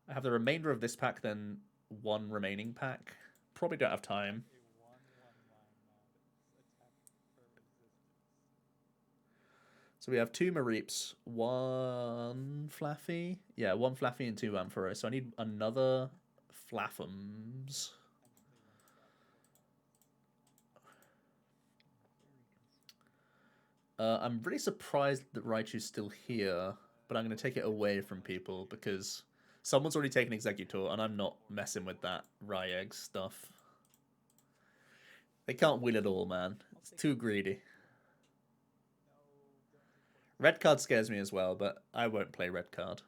I have the remainder of this pack, then one remaining pack. Probably don't have time.
A 1/1 line now that's attack for resistance.
So we have 2 Mareeps, 1 Flaffy. Yeah, 1 Flaffy and 2 Ampharos. So I need another Flaffums.
Actually, Munchlax will have
I'm really surprised that Raichu's still here, but I'm going to take it away from people because someone's already taken Executor, and I'm not messing with that Ryegg stuff. They can't win it all, man. It's too greedy.
No, don't take points.
Red card scares me as well, but I won't play red card.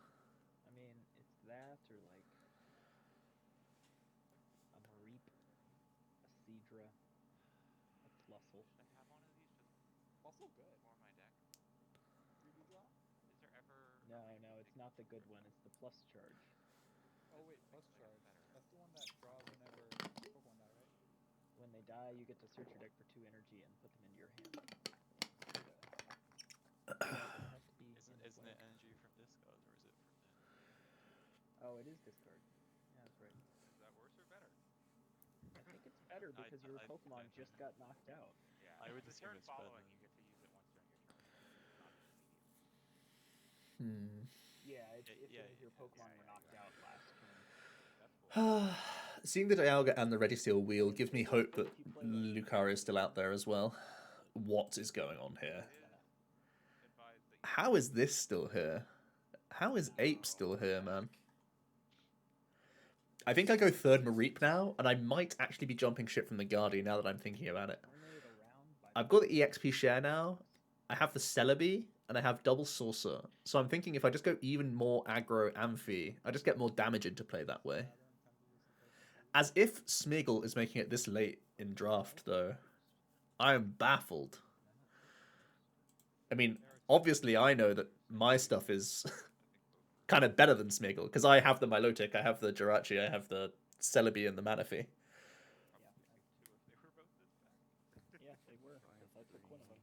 I mean, it's that or like a Mareep, a Seadra, a Plusle.
Should I have one of these just
Also good.
for my deck?
3D draw?
Is there ever
No, it's not the good one. It's the plus charge.
Oh wait, plus charge. That's the one that draws whenever Pokemon die, right?
When they die, you get to search your deck for 2 energy and put them into your hand. It has to be
Isn't
in
it
play.
energy from discard or is it from the?
Oh, it is discard. Yeah, that's right.
Is that worse or better?
I think it's better because your Pokemon just got knocked out.
Yeah.
I would
the
assume
turn
it's better.
following, you get to use it once during your turn. Not immediately.
Yeah, if
yeah,
any of your Pokemon were knocked out last turn.
That's cool.
Seeing the Dialga and the Registeel wheel gives me hope that Lucario is still out there as well. What is going on here?
Advise that you
How is this still here? How is Ape still here, man? I think I go 3rd Mareep now, and I might actually be jumping ship from the Guardy now that I'm thinking about it.
Tornado around by
I've got the EXP share now. I have the Celebi, and I have double Saucer. So I'm thinking if I just go even more aggro Amphi, I just get more damage into play that way. As if Smeagol is making it this late in draft, though. I am baffled. I mean, obviously I know that my stuff is kind of better than Smeagol, because I have the Milotic, I have the Jirachi, I have the Celebi and the Manaphy.
Yeah, they were. If I took one of them.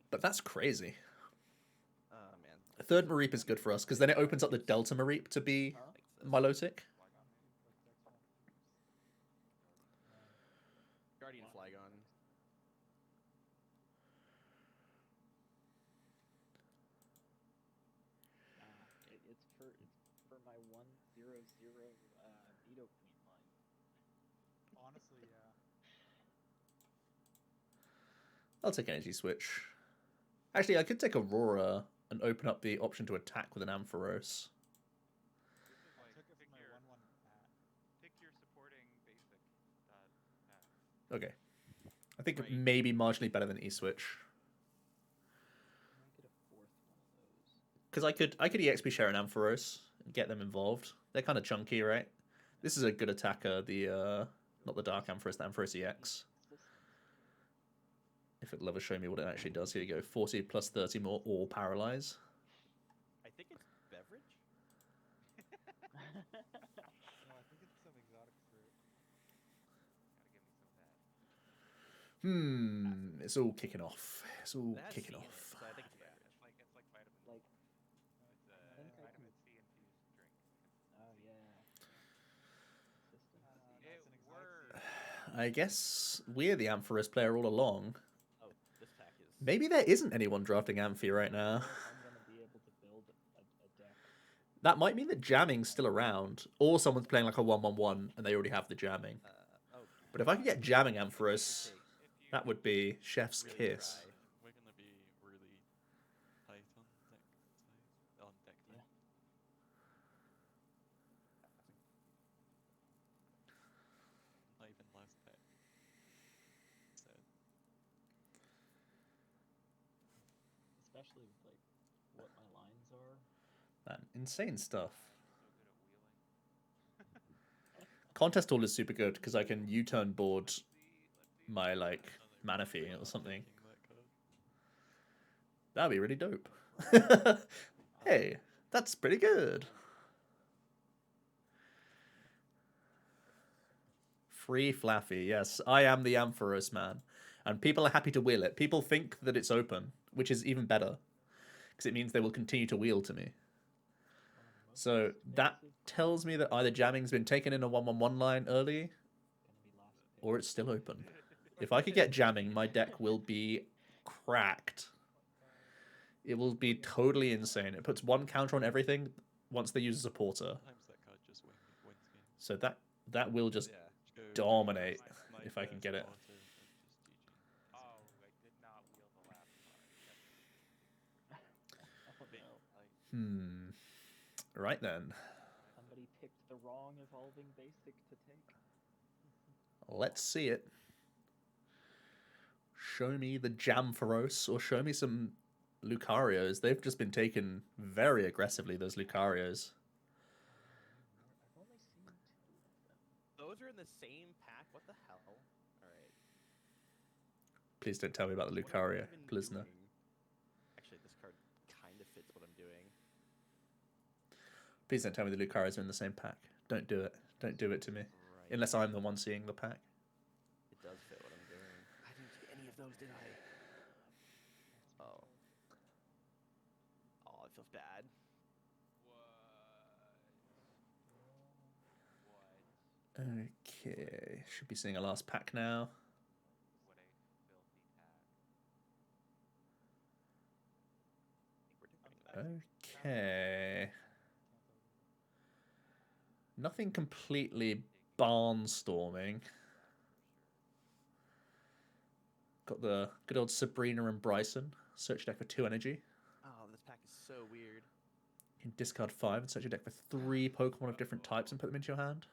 But that's crazy.
Oh man.
3rd Mareep is good for us, because then it opens up the Delta Mareep to be Milotic.
Guardian Flygon.
It's for my 1/0/0 Nidoqueen line.
Honestly, yeah.
I'll take Energy Switch. Actually, I could take Aurora and open up the option to attack with an Ampharos.
This is
I
like
took it for
pick
my
your
1/1 bat.
pick your supporting basic pack.
Okay. I think
Right.
maybe marginally better than E-Switch.
I might get a 4th one of those.
Because I could EXP share an Ampharos and get them involved. They're kind of chunky, right? This is a good attacker, the not the Dark Ampharos, the Ampharos EX. If it'll ever show me what it actually does. Here you go. 40 plus 30 more or paralyze.
I think it's beverage.
No, I think it's some exotic fruit.
Gotta give me some of that.
It's all kicking off. It's all
It has
kicking
C in it,
off.
so I think it's
Yeah,
better.
it's like vitamin.
Like,
It's a
think I
vitamin
can-
C infused drink.
oh yeah. Consistent.
It
That's an exact
works.
I guess we're the Ampharos player all along.
Oh, this pack is.
Maybe there isn't anyone drafting Amphi right now.
I don't know if I'm gonna be able to build a deck.
That might mean that jamming's still around, or someone's playing like a 1-1-1 and they already have the jamming.
Oh,
But if I could get jamming
take
Ampharos,
your take.
If you
that would be chef's
Really
kiss.
try.
We're gonna be really tight on deck size, on deck
Yeah.
length. Not even last pack. So
Especially with like what my lines are.
Man, insane stuff.
so good at wheeling.
Contest Hall is super good because I can U-turn board
Let's see
my
if
like
I know,
Manaphy
we're
or
not
something.
taking that card.
That'd be really dope. Hey, that's pretty good. Free Flaffy, yes. I am the Ampharos man. And people are happy to wheel it. People think that it's open, which is even better. Because it means they will continue to wheel to me.
One of the most
So that
expensive
tells me that either jamming's been taken in a 1-1-1 line early,
gonna be last pick.
or it's still open. If I could get jamming, my deck will be cracked. It will be totally insane. It puts one counter on everything once they use a supporter.
Sometimes that card just wins games.
So that will just
Yeah.
Just
dominate
snipe
if I
their
can get it.
supporter and just GG.
Oh, I did not wheel the last card. That's
Oh no.
Like,
Right then.
Somebody picked the wrong evolving basic to take.
Let's see it. Show me the Jamfaros, or show me some Lucarios. They've just been taken very aggressively, those Lucarios.
I've only seen 2 of them.
Those are in the same pack. What the hell? All right.
Please don't tell me about the
What am I
Lucario,
even
Blizna.
doing? Actually, this card kind of fits what I'm doing.
Please don't tell me the Lucarios are in the same pack. Don't do it. Don't do it to me.
Right.
Unless I'm the one seeing the pack.
It does fit what I'm doing. I didn't get any of those, did I? Oh. Oh, it feels bad.
What?
Okay. Should be seeing a last pack now.
What a filthy pack.
I think we're doing that.
Okay. Nothing completely barnstorming. Got the good old Sabrina and Bryson. Search your deck for 2 energy.
Oh, this pack is so weird.
You can discard 5 and search your deck for 3 Pokemon of different types and put them into your hand.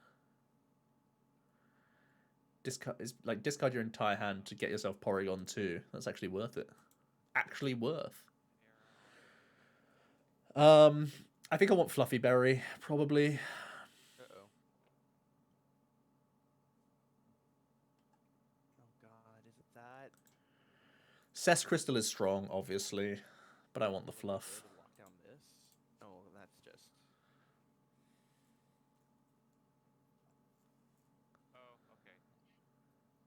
Discard your entire hand to get yourself Porygon 2. That's actually worth it. Actually worth. I think I want Fluffy Berry, probably.
Uh-oh. Oh god, is it that?
Cess Crystal is strong, obviously, but I want the fluff.
Good to lock down this? Oh, that's just...
Oh, okay.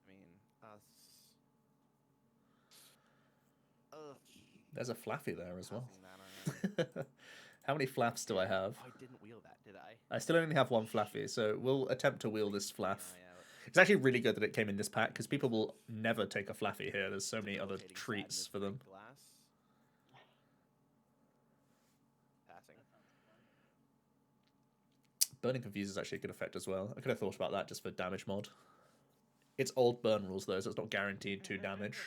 I mean, ugh.
There's a Flaffy there as well.
Passing that around.
How many flaps do I have?
Oh, I didn't wheel that, did I?
I still only have 1 Flaffy, so we'll attempt to wheel this Flaff.
Yeah,
It's actually really good that it came in this pack, because people will never take a Flaffy here. There's so many other
Debilitating
treats
sadness
for them.
break glass. Passing.
That sounds fun.
Burning Confuse is actually a good effect as well. I could have thought about that just for damage mod. It's old burn rules though, so it's not guaranteed 2 damage.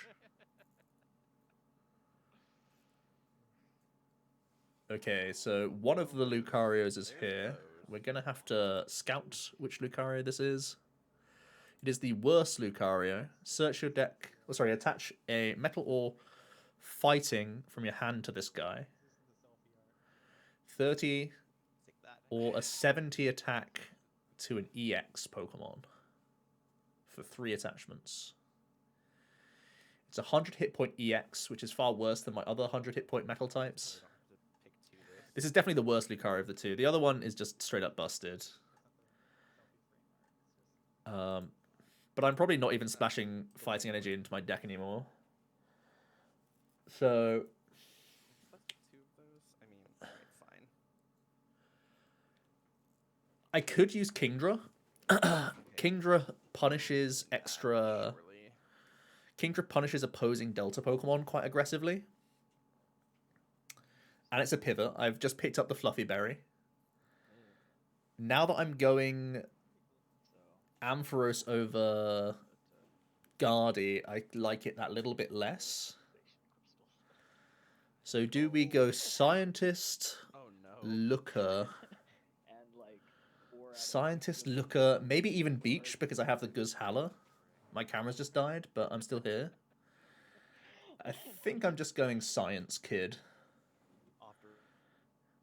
Okay, so one of the Lucarios is here. We're going to have to scout which Lucario this is. It is the worst Lucario. Search your deck. Oh, sorry, attach a metal or fighting from your hand to this guy. 30
Take that.
or a 70 attack to an EX Pokemon for 3 attachments. It's a 100 hit point EX, which is far worse than my other 100 hit point metal types.
We don't have to pick 2 this.
This is definitely the worst Lucario of the 2. The other one is just straight up busted. But I'm probably not even splashing fighting energy into my deck anymore. So
Plus 2 of those? I mean, alright, fine.
I could use Kingdra. Kingdra punishes
That,
extra...
surely.
Kingdra punishes opposing Delta Pokemon quite aggressively. And it's a pivot. I've just picked up the Fluffy Berry. Now that I'm going Ampharos over Guardy, I like it that little bit less. So do we go Scientist,
Oh no.
Looker,
And like 4 out of
Scientist,
6
Looker, maybe even Beach because I have the Guzhala. My camera's just died, but I'm still here. I think I'm just going Science, kid.
After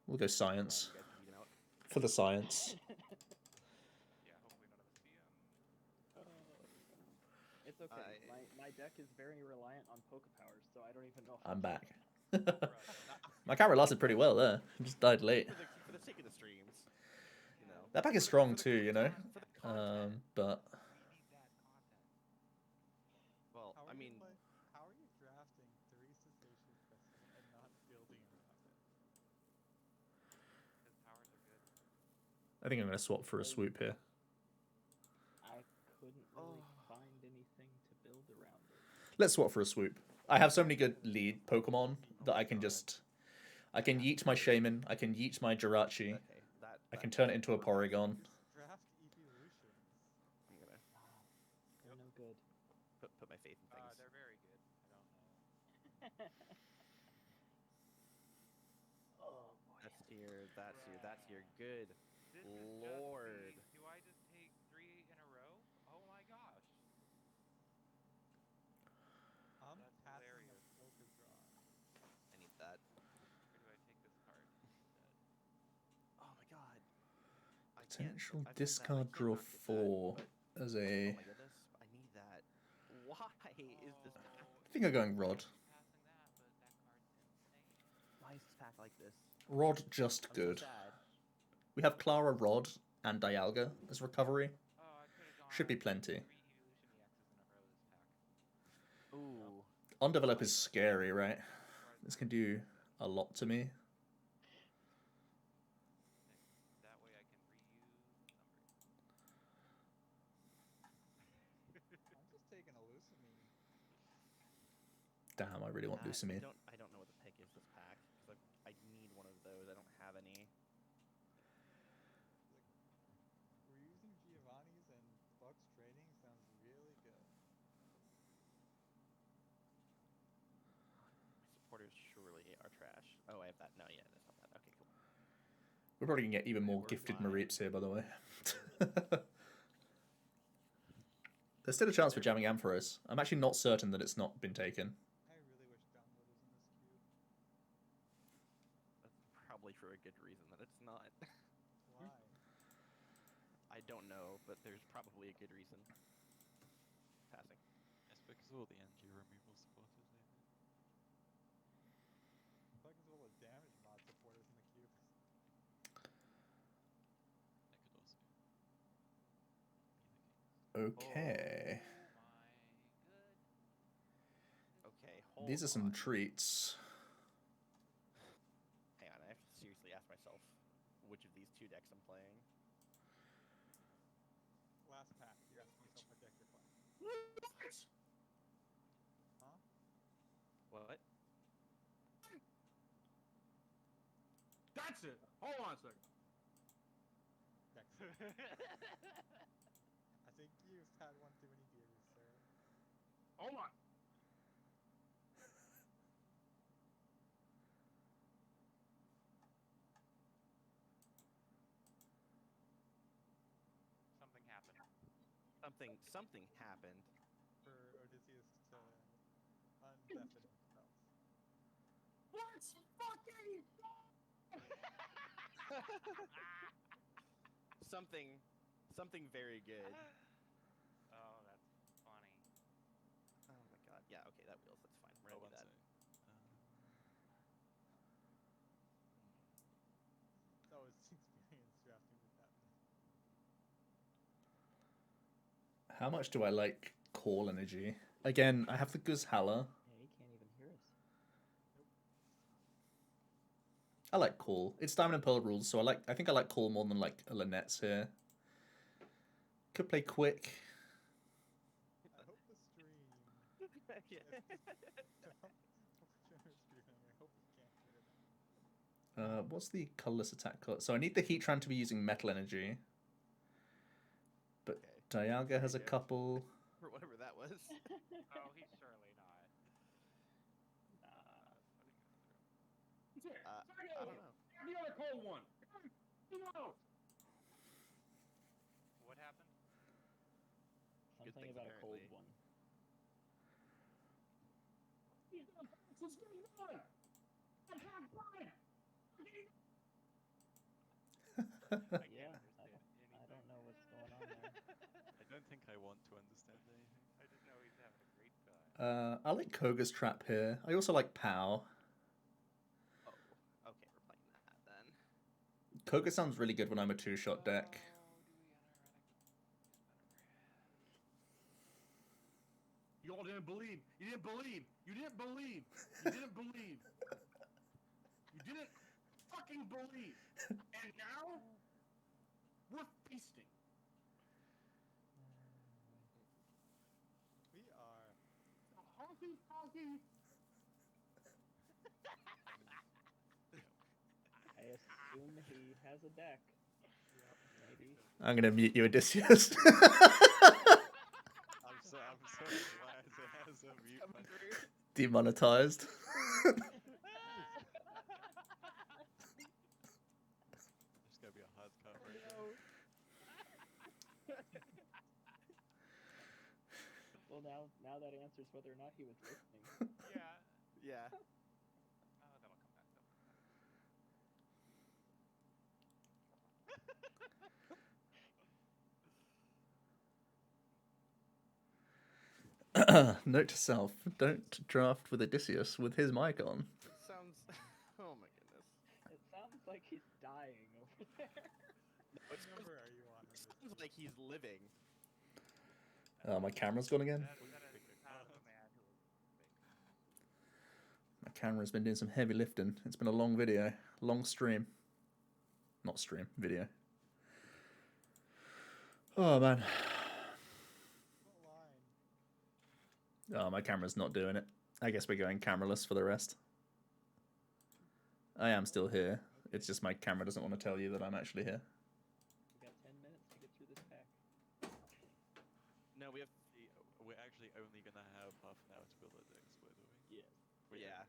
We'll go Science.
you guys can beat him out.
For the Science.
Yeah, hopefully none of us see
It's okay.
I-
My deck is very reliant on Poke Powers, so I don't even know. If
I'm back.
Bruh,
My camera lasted pretty well there. I just died late.
For the sake of the streams, you know.
That pack is strong too, you know?
For the content.
But
we need that content.
Well,
How
I
are
mean,
how are you drafting three Cetacean Crystal and not building around it?
Because powers are good.
I think I'm going to swap for a swoop here.
I couldn't really find anything to build around it.
Let's swap for a swoop. I have so many good lead Pokemon that I can just... I can yeet my Shaman, I can yeet my Jirachi,
okay,
I can turn it into a Porygon.
Just draft evolutions.
I'm gonna
They're no good.
put my faith in things.
They're very good. I don't know.
Oh boy.
That's tier. That's your good.
This
Lord.
Is just do I just take 3 in a row? Oh my gosh.
I'm
That's
passing
hilarious.
a poker draw.
I need that.
Or do I take this card instead?
Oh my god. I can't-
Potential
I felt that. I
discard
can't
draw
not get that,
4
but-
as
Oh
a...
my goodness. I need that. Why is this pack?
I think I'm going Rod.
Passing that, but that card's insane.
Why is this pack like this?
Rod just
I'm
good.
so sad.
We have Clara, Rod, and Dialga as recovery.
Oh, I could have gone.
Should be plenty.
3 evolution EXs in a row this pack.
Ooh.
Undevelop is scary, right? This can do a lot to me.
That way I can reuse numbers.
I'm just taking a Lucamine.
Damn, I really want Lucamine.
I don't know what the pick is this pack because I need one of those. I don't have any.
We're using Giovanni's and Buck's training sounds really good.
My supporters surely are trash. Oh, I have that. No, yeah, that's not that. Okay, cool.
We're probably going to get even more
We're
gifted
fine.
Mareeps here, by the way. There's still a chance for jamming Ampharos. I'm actually not certain that it's not been taken.
I really wish download was in this queue.
That's probably for a good reason that it's not.
Why?
I don't know, but there's probably a good reason. Passing.
It's because all the NG removal supporters they did.
Buck is all the damage mod supporters in the queue.
That could also be the case.
Okay.
My good.
Okay, hold
These are some
on.
treats.
Hang on, I have to seriously ask myself which of these 2 decks I'm playing.
Last pack, you're asking yourself what deck you're playing. Huh?
What?
That's it. Hold on a second.
Decks. I think you've had one too many beers, sir.
Hold on.
Something happened.
Something happened.
For Odysseus to undeafen himself.
Something very good.
Oh, that's funny.
Oh my god. Yeah, okay, that wheels. That's fine. We're
Oh,
gonna do
one
that.
sec.
That was experience drafting with that.
How much do I like Call Energy? Again, I have the Guzhala.
Yeah, he can't even hear us.
I like Call. It's Diamond and Pearl rules, so I think I like Call more than like a Lynette's here. Could play Quick.
I hope the stream.
Yeah.
I hope we can't hear that.
What's the colorless attack card? So I need the Heatran to be using Metal Energy. But
Okay.
Dialga has a
There you go.
couple.
For whatever that was.
Oh, he's surely not.
I don't know.
The other cold one. No.
What happened?
Good
Something
things,
about a cold
apparently.
one.
What's going on? I can't find.
Yeah, I don't know what's going on there.
I don't think I want to understand anything.
I just know he's having a great time.
I like Koga's Trap here. I also like Pow.
Oh, okay, we're playing that then.
Koga sounds really good when I'm a two-shot deck.
You all didn't believe. You didn't believe. You didn't believe. You didn't believe. You didn't fucking believe. And now we're feasting.
We are.
Honky honky.
I assume he has a deck. Maybe.
I'm gonna mute you, Odysseus.
I'm so glad it has a mute
Coming
button.
through.
Demonetized.
There's gonna be a hard cut right there.
Well, now that answers whether or not he was listening.
Yeah.
Yeah.
Oh, that'll come back.
Note to self: don't draft with Odysseus with his mic on.
It sounds. Oh my goodness.
It sounds like he's dying over there.
What
What number are you on?
It sounds like he's living.
My camera's gone again.
That is the sound of a man who is big.
My camera's been doing some heavy lifting. It's been a long video, long stream. Not stream, video. Oh man.
What line?
Oh, my camera's not doing it. I guess we're going cameraless for the rest. I am still here. It's just my camera doesn't want to tell you that I'm actually here.
We got 10 minutes to get through this pack.
No, we have.
We're actually only gonna have half an hour to build our decks, by the way.
Yes.
Yeah.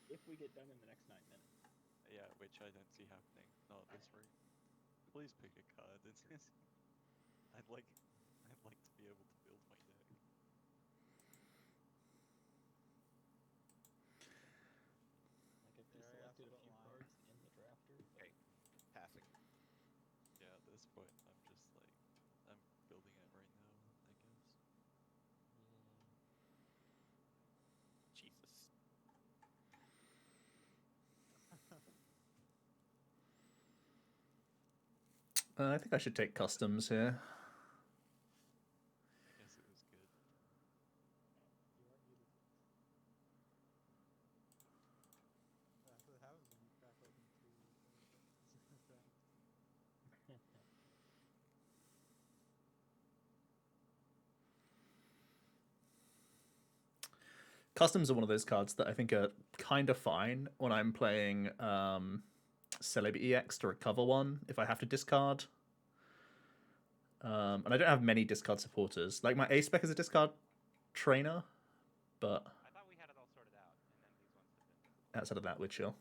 If we get done in the next 9 minutes.
Yeah, which I don't see happening. Not at this rate. Please pick a card. I'd like to be able to build my deck.
Like I've
Dare I ask
deselected a
what
few
line?
cards in the drafter. But
Okay. Passing.
Yeah, at this point, I'm just like, I'm building it right now, I guess.
Jesus.
I think I should take customs here.
I guess it was good.
You are muted. That's what happens when you crack open two.
Customs are one of those cards that I think are kind of fine when I'm playing Celeb EX to recover one if I have to discard. And I don't have many discard supporters. Like my A spec is a discard trainer, but
I thought we had it all sorted out, and then these ones have been.
outside of that, we're chill.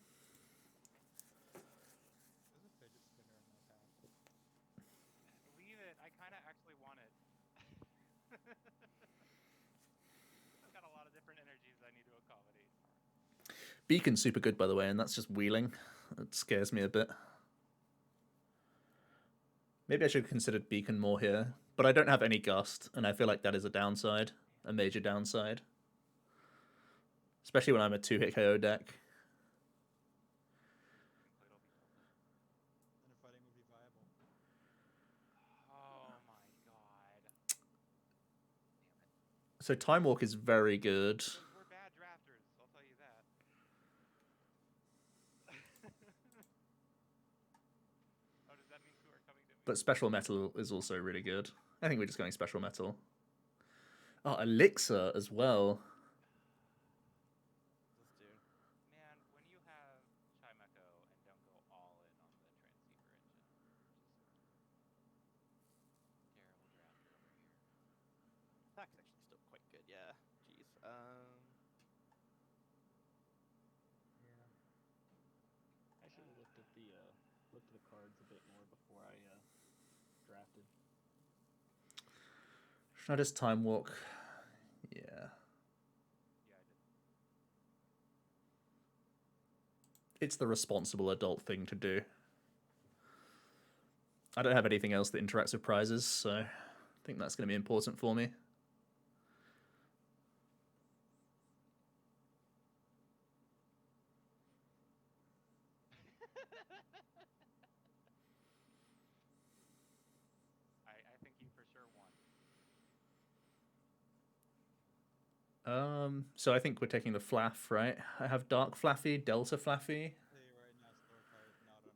There's a fidget spinner in my pack.
Leave it. I kind of actually want it. I've got a lot of different energies I need to accommodate.
Beacon's super good, by the way, and that's just wheeling. It scares me a bit. Maybe I should have considered Beacon more here, but I don't have any Gust, and I feel like that is a downside, a major downside. Especially when I'm a 2-hit KO deck.
Then a fighting would be viable.
Oh my god.
So Time Walk is very good.
We're bad drafters, I'll tell you that. Oh, does that mean two are coming to me?
But Special Metal is also really good. I think we're just going Special Metal. Oh, Elixir as well.
This dude.
Man, when you have Chimecho and don't go all in on the transceiver engine, just terrible drafter over here.
That's actually still quite good, yeah. Jeez.
Yeah. I should have looked at the cards a bit more before I drafted.
Should I just Time Walk? Yeah.
Yeah, I did.
It's the responsible adult thing to do. I don't have anything else that interacts with prizes, so I think that's going to be important for me.
I think he for sure won.
So I think we're taking the Flaff, right? I have Dark Flaffy, Delta Flaffy.
Play right now, store card, not on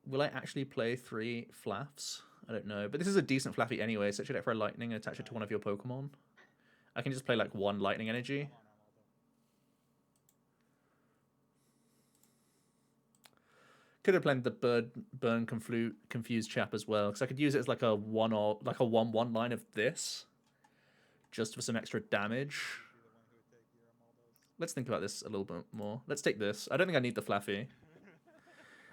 Armaldo.
Will I actually play 3 Flaffs? I don't know. But this is a decent Flaffy anyway, so it should act for a Lightning and attach it to one of your Pokemon. I can just play like 1 Lightning Energy.
I'm on Armaldo.
Could have played the Burn Confused Chap as well, because I could use it as like a 1/1 line of this, just for some extra damage.
Be the one who would take your Armaldos.
Let's think about this a little bit more. Let's take this. I don't think I need the Flaffy.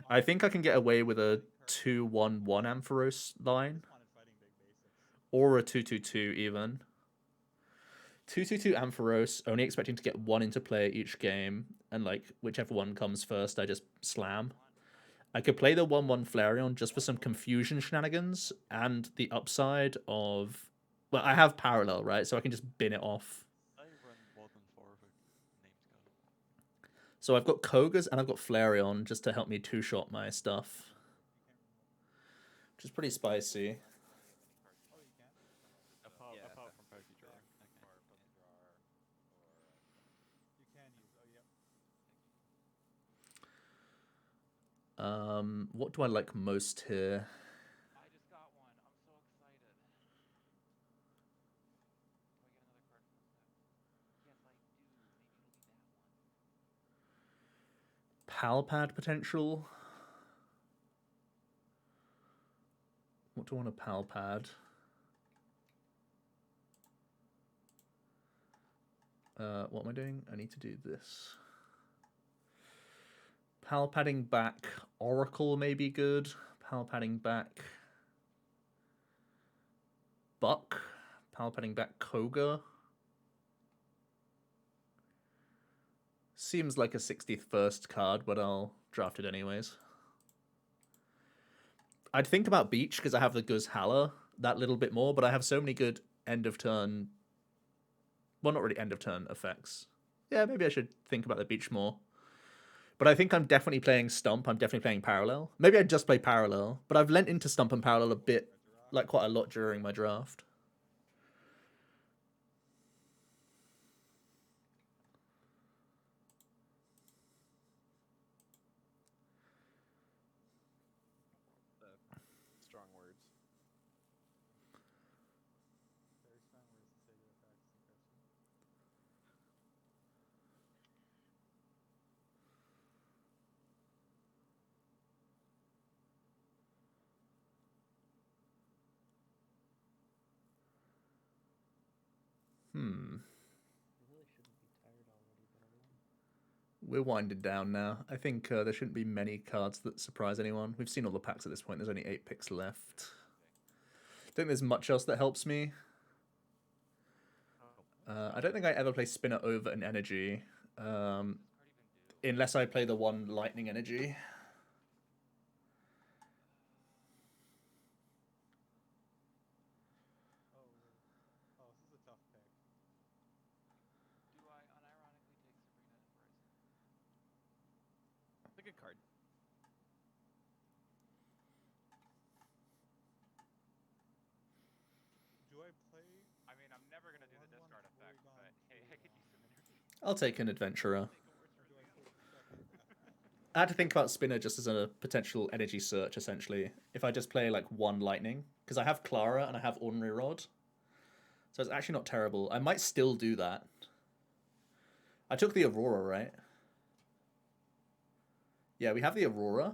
I think I can get away with a 2/1/1 Ampharos line,
Just wanted fighting big basics.
or a 2/2/2 even. 2/2/2 Ampharos, only expecting to get 1 into play each game, and like whichever one comes first, I just slam. I could play the 1/1 Flareon just for some confusion shenanigans, and the upside of... Well, I have Parallel, right? So I can just bin it off.
I run more than 4 of a named card.
So I've got Koga's and I've got Flareon just to help me 2-shot my stuff,
You can't remove.
which is pretty spicy.
Oh, you can?
Apart,
Yeah.
apart from Pokedraw.
Or
Okay.
Pokedraw, or
You can use. Oh, yep.
What do I like most here?
I just got one. I'm so excited. Do I get another card from the set? Yes, I do. Maybe it'll be that one.
Palpad potential? What do I want to Palpad? What am I doing? I need to do this. Palpadding back Oracle may be good. Palpadding back Buck. Palpadding back Koga. Seems like a 61st card, but I'll draft it anyways. I'd think about Beach because I have the Guz Hala that little bit more, but I have so many good end of turn... Well, not really end of turn effects. Yeah, maybe I should think about the Beach more. But I think I'm definitely playing Stump. I'm definitely playing Parallel. Maybe I just play Parallel, but I've lent into Stump and Parallel a bit, like quite a lot during my draft.
Strong words.
Very strong words to say to a practicing person.
Hmm.
You really shouldn't be tired already, but everyone.
We're winding down now. I think there shouldn't be many cards that surprise anyone. We've seen all the packs at this point. There's only 8 picks left. I think there's much else that helps me. I don't think I ever play Spinner over an Energy. Unless I play the 1 Lightning Energy.
Oh, really? Oh, this is a tough pick.
Do I unironically take Sabrina and Bryson?
It's a good card.
Do I play
I mean, I'm never gonna do the
1/1
discard effect,
I'll take an adventurer.
Do I pull second?
I had to think about spinner just as a potential energy search, essentially. If I just play like one lightning, because I have Clara and I have ordinary rod, so it's actually not terrible. I might still do that. I took the Aurora, right? Yeah, we have the Aurora,
You're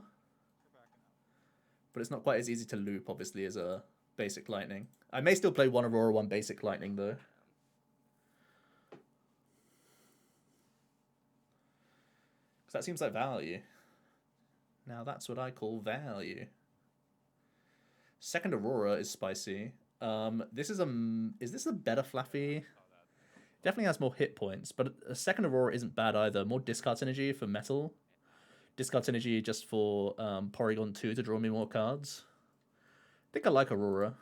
backing out.
but it's not quite as easy to loop, obviously, as a basic lightning. I may still play one Aurora, one basic lightning, though. Because that seems like value. Now that's what I call value. Second Aurora is spicy. This is this a better Flaffy? Definitely has more hit points, but a second Aurora isn't bad either. More discard synergy for metal. Discard synergy just for Porygon 2 to draw me more cards. I think I like Aurora.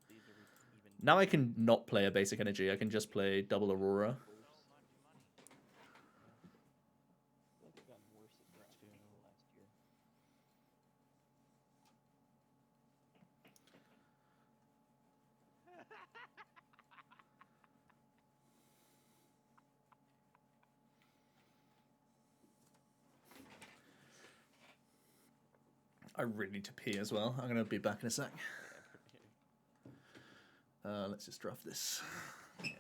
Which of these are we even?
Now I can not play a basic energy. I can just play double Aurora.
I feel like I've gotten worse at drafting over the last year.
I really need to pee as well. I'm going to be back in a sec. Let's just draft this.
Oh, I think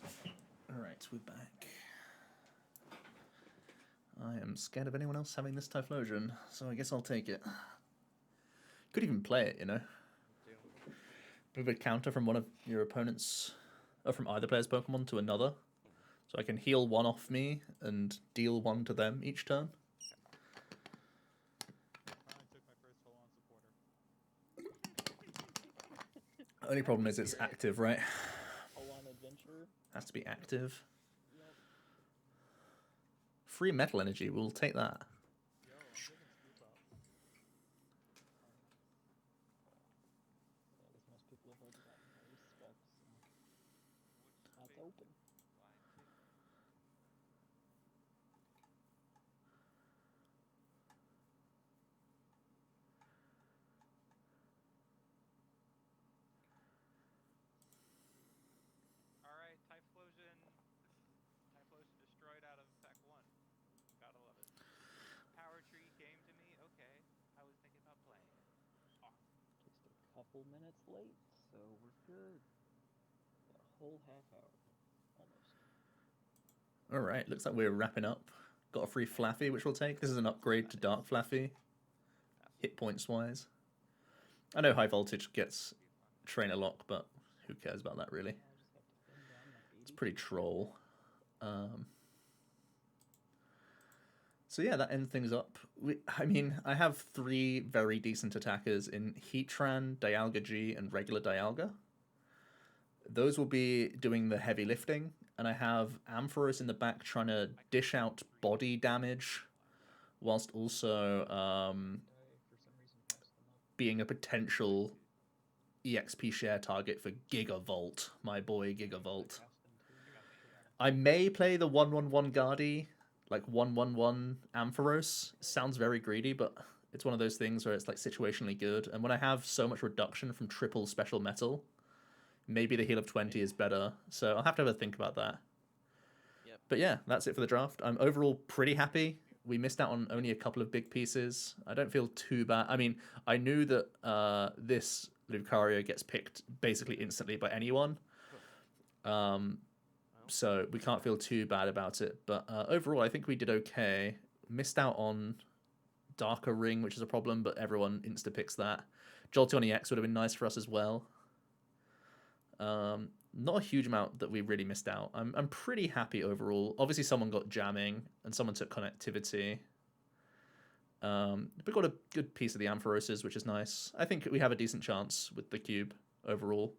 my deck.
Alright, we're back. I am scared of anyone else having this Typhlosion, so I guess I'll take it. Could even play it, you know. Move a counter from one of your opponent's, or from either player's Pokemon to another. So I can heal one off me and deal one to them each turn.
Finally took my first full-on supporter.
Only problem is it's active, right?
Full-on adventure.
Has to be active.
Yep.
Free metal energy, we'll take that.
Yo, I'm taking scoop out.
Yeah, I guess most people have already gotten those specs. So that's open.
Alright, Typhlosion. Typhlosion destroyed out of pack 1. Gotta love it. Power Tree came to me. Okay, I was thinking about playing it. Awesome.
Just a couple minutes late, so we're good. Got a whole half hour. Almost.
Alright, looks like we're wrapping up. Got a free Flaffy, which we'll take. This is an upgrade to Dark Flaffy, hit points wise. I know High Voltage gets Trainer Lock, but who cares about that really?
I'll just have to thin down my 80.
It's pretty troll. So yeah, that ends things up. I mean, I have 3 very decent attackers in Heatran, Dialga G, and regular Dialga. Those will be doing the heavy lifting, and I have Ampharos in the back trying to dish out body damage, whilst also
I, for some reason, passed them up.
being a potential EXP share target for Gigavolt, my boy Gigavolt.
Passed them too.
I may play the 1/1/1 Guardi, like 1/1/1 Ampharos. Sounds very greedy, but it's one of those things where it's like situationally good. And when I have so much reduction from triple special metal, maybe the heal of 20 is better. So I'll have to have a think about that.
Yep.
But yeah, that's it for the draft. I'm overall pretty happy. We missed out on only a couple of big pieces. I don't feel too bad. I mean, I knew that this Lucario gets picked basically instantly by anyone. So we can't feel too bad about it. But overall, I think we did okay. Missed out on Darker Ring, which is a problem, but everyone insta-picks that. Jolteon EX would have been nice for us as well. not a huge amount that we really missed out. I'm pretty happy overall. Obviously, someone got jamming and someone took connectivity. We got a good piece of the Amphiroses, which is nice. I think we have a decent chance with the cube overall.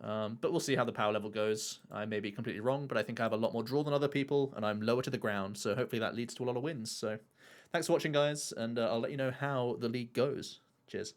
But we'll see how the power level goes. I may be completely wrong, but I think I have a lot more draw than other people, and I'm lower to the ground, so hopefully that leads to a lot of wins. So thanks for watching, guys, and I'll let you know how the league goes. Cheers.